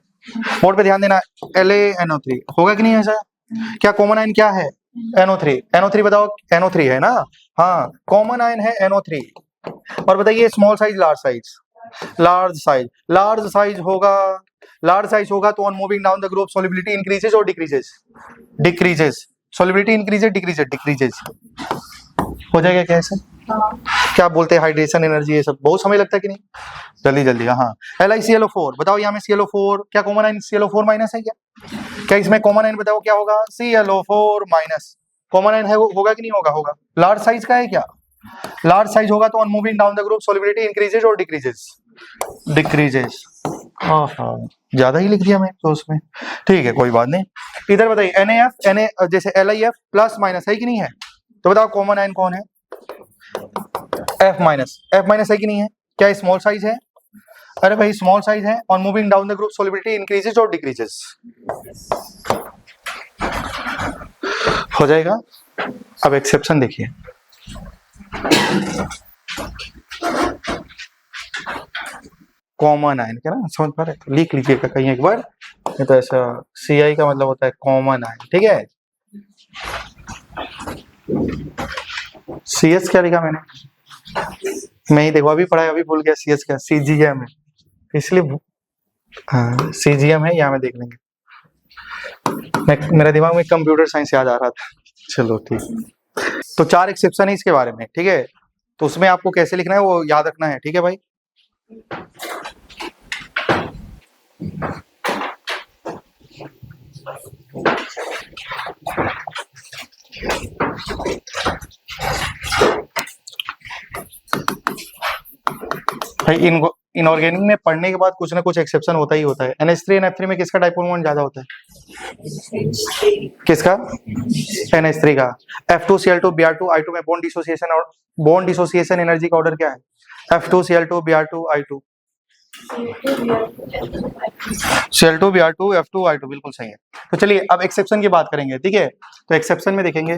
बोर्ड पे ध्यान देना। LaNO3 होगा कि नहीं ऐसा? क्या कॉमन आयन क्या है? NO3। NO3 बताओ, NO3 है ना? हाँ, कॉमन आयन है NO3। और बताइए small size, large size? Large size. Large size होगा, लार्ज साइज होगा तो on moving down the group, solubility increases और decreases? Decreases. Solubility increases, decreases, decreases हो जाएगा क्या ऐसे? क्या बोलते हैं? हाइड्रेशन एनर्जी, ये सब बहुत समय लगता है कि नहीं? जल्दी जल्दी। हाँ, LiClO4। बताओ यहाँ में ClO4 क्या कॉमन आयन? ClO4 माइनस है क्या? क्या इसमें कॉमन आयन बताओ क्या होगा? ClO4 minus. कॉमन आयन है, होगा कि नहीं होगा? होगा। लार्ज साइज का है क्या? लार्ज साइज होगा तो on moving down the group, solubility increases और डिक्रीजेज? डिक्रीजेज। हाँ, ज्यादा ही लिख दिया मैं तो उसमें। ठीक है, कोई बात नहीं। इधर बताइए NaF, जैसे LiF प्लस माइनस है कि नहीं है? तो बताओ कॉमन आयन कौन है? F minus. F माइनस है कि नहीं है? क्या स्मॉल साइज है? अरे भाई स्मॉल साइज है, on moving down the group, solubility increases और डिक्रीजेज? हो जाएगा। अब एक्सेप्शन देखिए। कॉमन आयन, क्या ना समझ पा रहे? तो लिख लीजिएगा कहीं एक बार, नहीं तो ऐसा CI का मतलब होता है कॉमन आयन, ठीक है? CS क्या लिखा मैंने? मैं ही देखो अभी पढ़ा है, अभी भूल गया। CS क्या? CGM है, इसलिए हाँ CGM है, यहाँ में देख लेंगे। मेरा दिमाग में कंप्यूटर साइंस याद आ रहा था। चलो ठीक। तो 4 एक्सेप्शन है इसके बारे में, ठीक है? तो उसमें आपको कैसे लिखना है वो याद रखना है, ठीक है भाई? भाई इनऑर्गेनिक में पढ़ने के बाद कुछ ना कुछ एक्सेप्शन होता ही होता है। NH3 NF3 में किसका डाइपोल मोमेंट ज्यादा होता है? किसका? NH3 का। F2Cl2 Br2 I2 में बॉन्ड डिसोसिएशन, और बॉन्ड डिसोसिएशन एनर्जी का ऑर्डर क्या है? F2Cl2 Br2 I2। Cl2 Br2 F2 I2 बिल्कुल सही है। तो चलिए अब एक्सेप्शन की बात करेंगे, ठीक है? तो एक्सेप्शन में देखेंगे,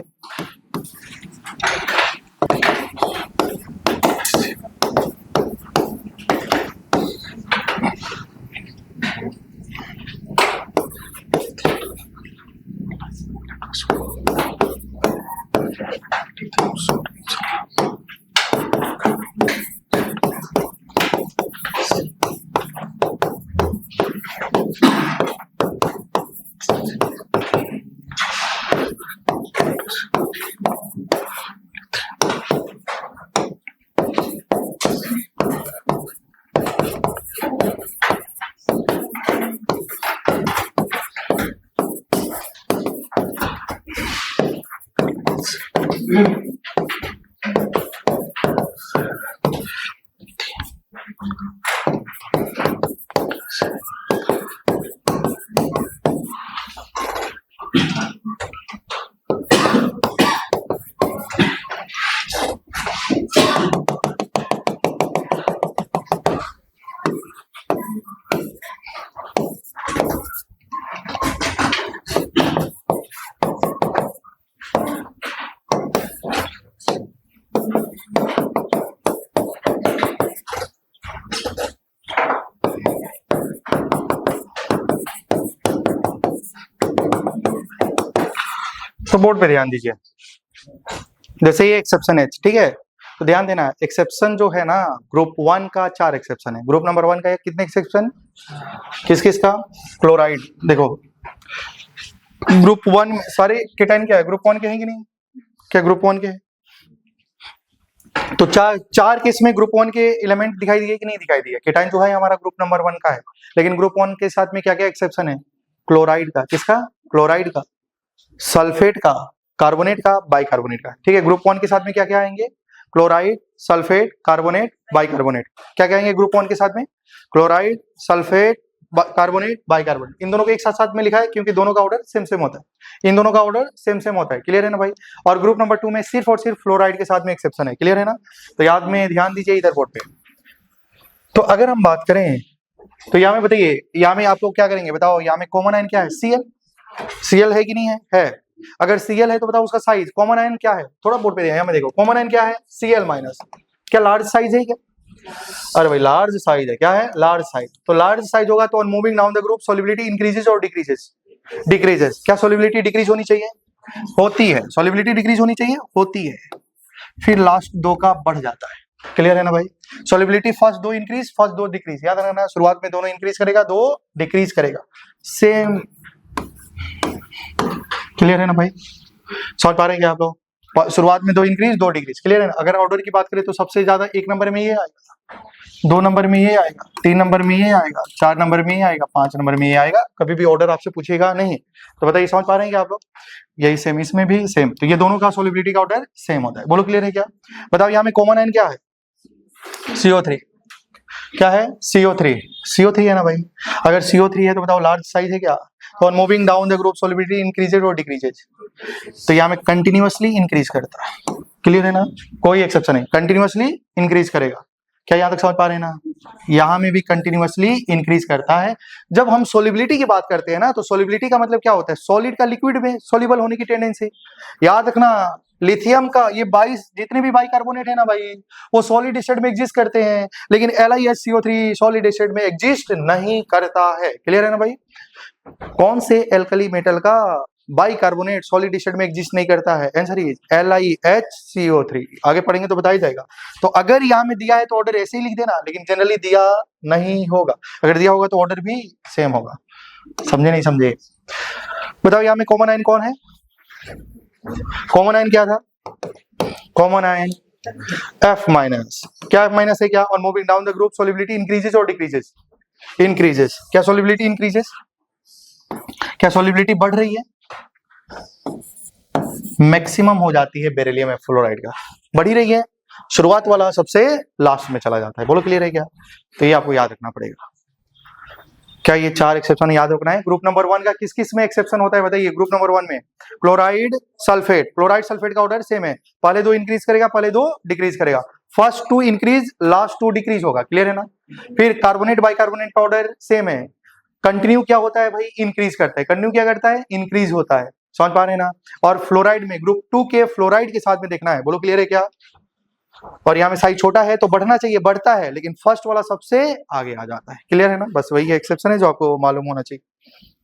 तो बोर्ड पे ध्यान दीजिए, जैसे ये एक्सेप्शन है, ठीक है, तो ध्यान देना एक्सेप्शन जो है ना ग्रुप 1 का 4 एक्सेप्शन है। ग्रुप नंबर 1 का कितने एक्सेप्शन, किस किस का, क्लोराइड, देखो ग्रुप 1 में सारे केटाइन क्या है, ग्रुप 1 के हैं कि नहीं, क्या ग्रुप 1 के हैं, तो चार केस में ग्रुप 1 के एलिमेंट दिखाई दिए कि नहीं दिखाई दिए। केटाइन जो है हमारा ग्रुप नंबर 1 का है, लेकिन ग्रुप 1 के साथ में क्या क्या एक्सेप्शन है, क्लोराइड का, किसका, क्लोराइड का, सल्फेट का, कार्बोनेट का, बाइकार्बोनेट का, ठीक है। ग्रुप 1 के साथ में क्या क्या आएंगे, क्लोराइड, सल्फेट, कार्बोनेट, बाइकार्बोनेट, क्या क्या आएंगे ग्रुप 1 के साथ में, क्लोराइड, सल्फेट, कार्बोनेट, बाइकार्बोनेट। इन दोनों को एक साथ साथ में लिखा है क्योंकि दोनों का ऑर्डर सेम सेम होता है, इन दोनों का ऑर्डर सेम सेम होता है, क्लियर है ना भाई। और ग्रुप नंबर 2 में सिर्फ और सिर्फ फ्लोराइड के साथ में एक्सेप्शन है, क्लियर है ना, तो याद में ध्यान दीजिए इधर बोर्ड पे। तो अगर हम बात करें तो यहाँ में बताइए, यहाँ में आप लोग क्या करेंगे बताओ, यहाँ में कॉमन आयन क्या है, Cl है कि नहीं है, अगर Cl है तो बताओ उसका साइज, कॉमन आयन क्या है, थोड़ा बोर्ड पे यहाँ में देखो, कॉमन आयन क्या है, Cl माइनस, क्या लार्ज साइज है क्या, अरे भाई लार्ज साइज है, क्या है, लार्ज साइज, तो लार्ज साइज होगा तो on moving down the group solubility increases और डिक्रीजेस, डिक्रीजेस, क्या सॉल्युबिलिटी डिक्रीज होनी चाहिए, होती है, सॉल्युबिलिटी डिक्रीज होनी चाहिए, होती है, फिर लास्ट दो का बढ़ जाता है, क्लियर है ना भाई। सॉल्युबिलिटी फर्स्ट दो इंक्रीज, फर्स्ट दो डिक्रीज, याद रखना शुरुआत में दोनों इंक्रीज करेगा, दो डिक्रीज करेगा, सेम, क्लियर है ना भाई, समझ पा रहे हैं क्या आप लोग, शुरुआत में दो इंक्रीज दो डिक्रीज, क्लियर है ना। अगर ऑर्डर की बात करें तो सबसे ज्यादा 1 नंबर में ये आएगा, 2 नंबर में ये आएगा, 3 नंबर में ये आएगा, 4 नंबर में ये आएगा, 5 नंबर में ये आएगा, कभी भी ऑर्डर आपसे पूछेगा नहीं, तो बताइए समझ पा रहे हैं क्या आप लोग, यही सेम, इसमें भी सेम, तो ये दोनों का सॉल्युबिलिटी का ऑर्डर सेम होता है, बोलो क्लियर है क्या। बताओ यहाँ में कॉमन आयन क्या है, CO3, क्या है, CO3 है ना भाई, अगर CO3 है तो बताओ लार्ज साइज है क्या, तो on moving down the group solubility increases और डिक्रीजेज, तो यहाँ में कंटिन्यूअसली इंक्रीज करता है, क्लियर है ना, कोई एक्सेप्शन नहीं, कंटिन्यूअसली इंक्रीज करेगा, क्या यहाँ तक समझ पा रहे हैं ना, यहाँ में भी कंटिन्यूअसली इंक्रीज करता है। जब हम सोलिबिलिटी की बात करते हैं ना, तो सोलिबिलिटी का मतलब क्या होता है, सॉलिड का लिक्विड में सोल्यूबल होने की टेंडेंसी, याद रखना लिथियम का ये 22 जितने भी बाइकार्बोनेट है ना भाई, वो सॉलिड स्टेट में एग्जिस्ट करते हैं, लेकिन LiHCO3 सॉलिड स्टेट में एग्जिस्ट नहीं करता है, क्लियर है ना भाई। कौन से एल्कली मेटल का बाइकार्बोनेट सॉलिड स्टेट में एग्जिस्ट नहीं करता है, आंसर इज LiHCO3, आगे पढ़ेंगे तो बताया जाएगा। तो अगर यहाँ में दिया है तो ऑर्डर ऐसे ही लिख देना, लेकिन जनरली दिया नहीं होगा, अगर दिया होगा तो ऑर्डर भी सेम होगा, समझे नहीं समझे। बताओ यहाँ में कॉमन आयन कौन है, कॉमन आयन क्या था, कॉमन आयन F माइनस, क्या F माइनस है क्या, और moving down the group solubility increases और डिक्रीजेस, इंक्रीजेस, क्या सॉल्युबिलिटी इंक्रीजेस, क्या सॉल्युबिलिटी बढ़ रही है, मैक्सिमम हो जाती है बेरिलियम एफ फ्लोराइड का, बढ़ी रही है, शुरुआत वाला सबसे लास्ट में चला जाता है, बोलो क्लियर है क्या। तो ये आपको याद रखना पड़ेगा, क्या ये 4 एक्सेप्शन याद रखना है। ग्रुप नंबर 1 का किस किस में एक्सेप्शन होता है बताइए, ग्रुप नंबर 1 में क्लोराइड सल्फेट, क्लोराइड सल्फेट का ऑर्डर सेम है, पहले 2 इंक्रीज करेगा, पहले 2 डिक्रीज करेगा, फर्स्ट 2 इंक्रीज लास्ट 2 डिक्रीज होगा, क्लियर है ना। फिर कार्बोनेट बाइकार्बोनेट का ऑर्डर सेम है, कंटिन्यू क्या होता है भाई, इंक्रीज करता है, कंटिन्यू क्या करता है, इंक्रीज होता है, समझ पा रहे हैं ना। और फ्लोराइड में ग्रुप 2 के फ्लोराइड के साथ में देखना है, बोलो क्लियर है क्या। और यहाँ में साइज छोटा है तो बढ़ना चाहिए, बढ़ता है, लेकिन फर्स्ट वाला सबसे आगे आ जाता है, क्लियर है ना। बस वही एक्सेप्शन है जो आपको मालूम होना चाहिए।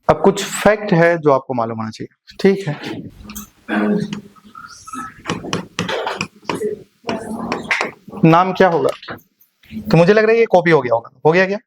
अब कुछ फैक्ट है जो आपको मालूम होना चाहिए, ठीक है। नाम क्या होगा, तो मुझे लग रहा है ये कॉपी हो गया होगा, हो गया क्या।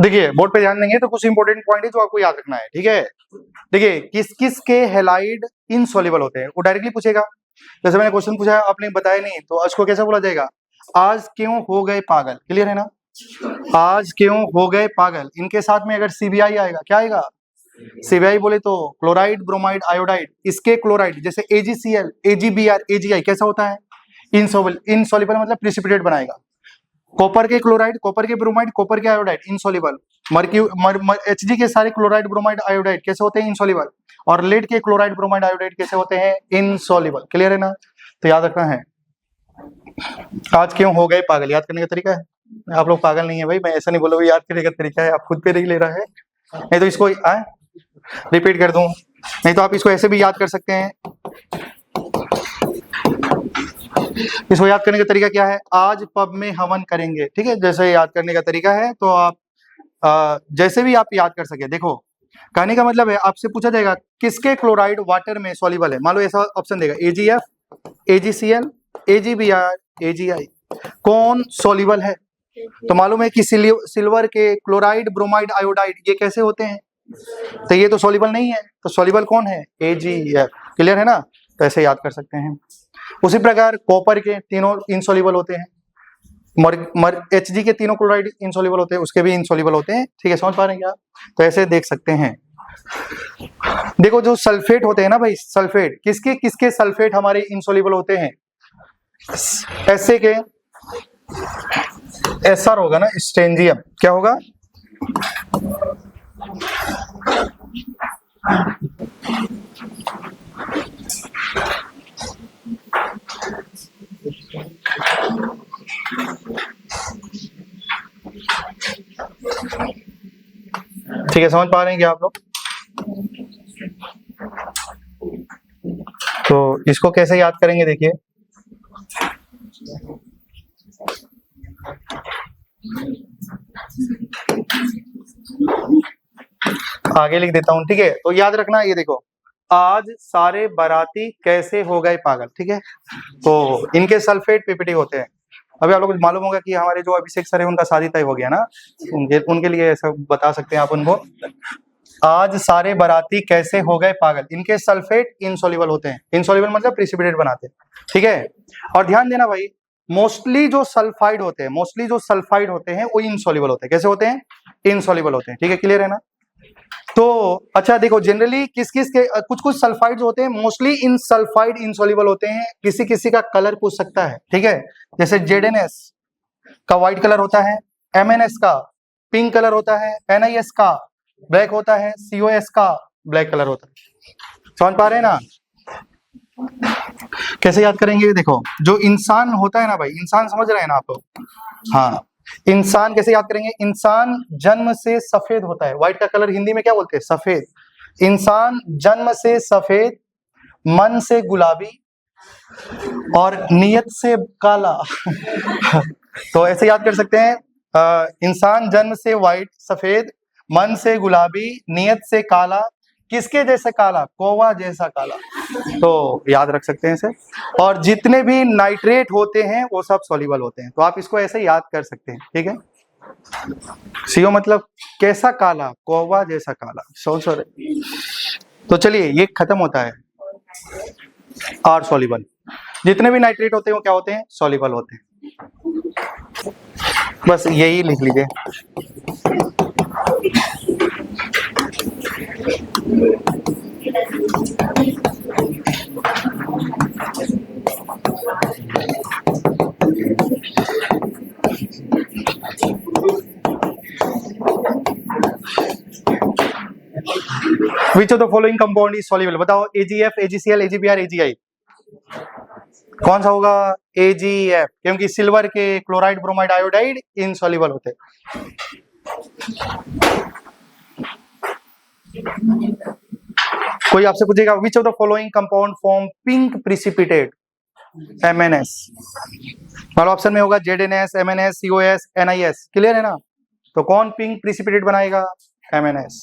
देखिए बोर्ड पे ध्यान देंगे तो कुछ इंपॉर्टेंट पॉइंट है जो आपको याद रखना है, ठीक है। देखिए किस किस के हैलाइड इनसॉल्युबल होते हैं, वो डायरेक्टली पूछेगा। जैसे मैंने क्वेश्चन पूछा, आपने बताया नहीं, तो उसको कैसे बोला जाएगा? आज क्यों हो गए पागल। क्लियर है ना? आज क्यों हो गए पागल। इनके साथ में अगर सीबीआई आएगा, क्या आएगा? सीबीआई बोले तो क्लोराइड, ब्रोमाइड, आयोडाइड, इसके क्लोराइड जैसे AgCl, AgBr, AgI कैसा होता है? इनसॉल्युबल। इनसॉल्युबल मतलब प्रिसिपिटेट बनाएगा। कॉपर के क्लोराइड, कॉपर के ब्रोमाइड, कॉपर के आयोडाइड इनसॉल्युबल। Hg के सारे क्लोराइड, ब्रोमाइड, आयोडाइड कैसे होते हैं? इनसॉल्युबल। और लेड के क्लोराइड, ब्रोमाइड, आयोडाइड कैसे होते हैं? इनसॉल्युबल। क्लियर है ना? तो याद रखना है। आज क्यों हो गए पागल, याद करने का तरीका है। आप लोग पागल नहीं है भाई, मैं ऐसा नहीं बोला याद करने का तरीका है, आप खुद पे नहीं ले रहा है। नहीं तो इसको रिपीट कर दूं, नहीं तो आप इसको ऐसे भी याद कर सकते हैं। इसको याद करने का तरीका क्या है? आज पब में हवन करेंगे, ठीक है। जैसे याद करने का तरीका है तो आप जैसे भी आप याद कर सके। देखो कहने का मतलब है, आपसे पूछा जाएगा किसके क्लोराइड वाटर में सॉल्युबल है। मान लो ऐसा ऑप्शन देगा AgF, AgCl, AgBr, AgI, कौन सॉल्युबल है? तो मालूम है कि सिल्वर के क्लोराइड, ब्रोमाइड, आयोडाइड ये कैसे होते हैं? तो ये तो सॉल्युबल नहीं है, तो सॉल्युबल कौन है? AgF। क्लियर है ना? तो ऐसे याद कर सकते हैं। उसी प्रकार कॉपर के तीनों इनसॉल्युबल होते हैं, Hg के तीनों क्लोराइड इनसॉल्युबल होते हैं, उसके भी इनसॉल्युबल होते हैं, ठीक है। समझ पा रहे हैं क्या? तो ऐसे देख सकते हैं। देखो जो सल्फेट होते हैं ना भाई, सल्फेट किसके किसके सल्फेट हमारे इनसॉल्युबल होते हैं? ऐसे के SR होगा ना, स्ट्रेंजियम क्या होगा? ठीक है, समझ पा रहे हैं क्या आप लोग? तो इसको कैसे याद करेंगे, देखिए आगे लिख देता हूं, ठीक है। तो याद रखना, ये देखो आज सारे बाराती कैसे हो गए पागल, ठीक है। तो इनके सल्फेट पीपीटी होते हैं। अभी आप लोगों को मालूम होगा कि हमारे जो अभिषेक सर है उनका शादी तय हो गया ना, उनके लिए ऐसा बता सकते हैं आप उनको। आज सारे बाराती कैसे हो गए पागल, इनके सल्फेट इनसॉल्युबल होते हैं। इनसॉल्युबल मतलब प्रिसिपिटेट बनाते हैं, ठीक है। और ध्यान देना भाई, मोस्टली जो सल्फाइड होते हैं वो इनसॉल्युबल होते हैं। कैसे होते हैं? इनसॉल्युबल होते हैं, ठीक है। क्लियर है ना? तो अच्छा देखो, जनरली किस किस के कुछ कुछ सल्फाइड होते हैं, मोस्टली इन सल्फाइड इनसॉल्युबल होते हैं। किसी किसी का कलर पूछ सकता है, ठीक है। जैसे ZnS का व्हाइट कलर होता है, MnS का पिंक कलर होता है, NiS का ब्लैक होता है, COS का ब्लैक कलर होता है। समझ पा रहे हैं ना? कैसे याद करेंगे? देखो जो इंसान होता है ना भाई, इंसान समझ रहे हैं ना आप लोग? हाँ, इंसान कैसे याद करेंगे? इंसान जन्म से सफेद होता है। व्हाइट का कलर हिंदी में क्या बोलते हैं? सफेद। इंसान जन्म से सफेद, मन से गुलाबी और नियत से काला। तो ऐसे याद कर सकते हैं, इंसान जन्म से व्हाइट सफेद, मन से गुलाबी, नियत से काला, किसके जैसे काला? कौवा जैसा काला। तो याद रख सकते हैं इसे। और जितने भी नाइट्रेट होते हैं वो सब सॉल्युबल होते हैं। तो आप इसको ऐसे याद कर सकते हैं, ठीक है। CO मतलब कैसा काला? कौवा जैसा काला। सॉरी। तो चलिए ये खत्म होता है। R सॉल्युबल, जितने भी नाइट्रेट होते हैं वो क्या होते हैं? सॉल्युबल होते हैं। बस यही लिख लीजिए। Which of the following compound is soluble? बताओ, AgF, AgCl, AgBr, AgI कौन सा होगा? AgF, क्योंकि सिल्वर के क्लोराइड, ब्रोमाइड, आयोडाइड इनसॉल्युबल होते हैं। कोई आपसे पूछेगा which of the following compound form pink precipitate? MnS। वाला ऑप्शन में होगा ZnS, MnS, COS, NiS। Clear है ना? तो कौन पिंक प्रिसिपिटेट बनाएगा? MnS।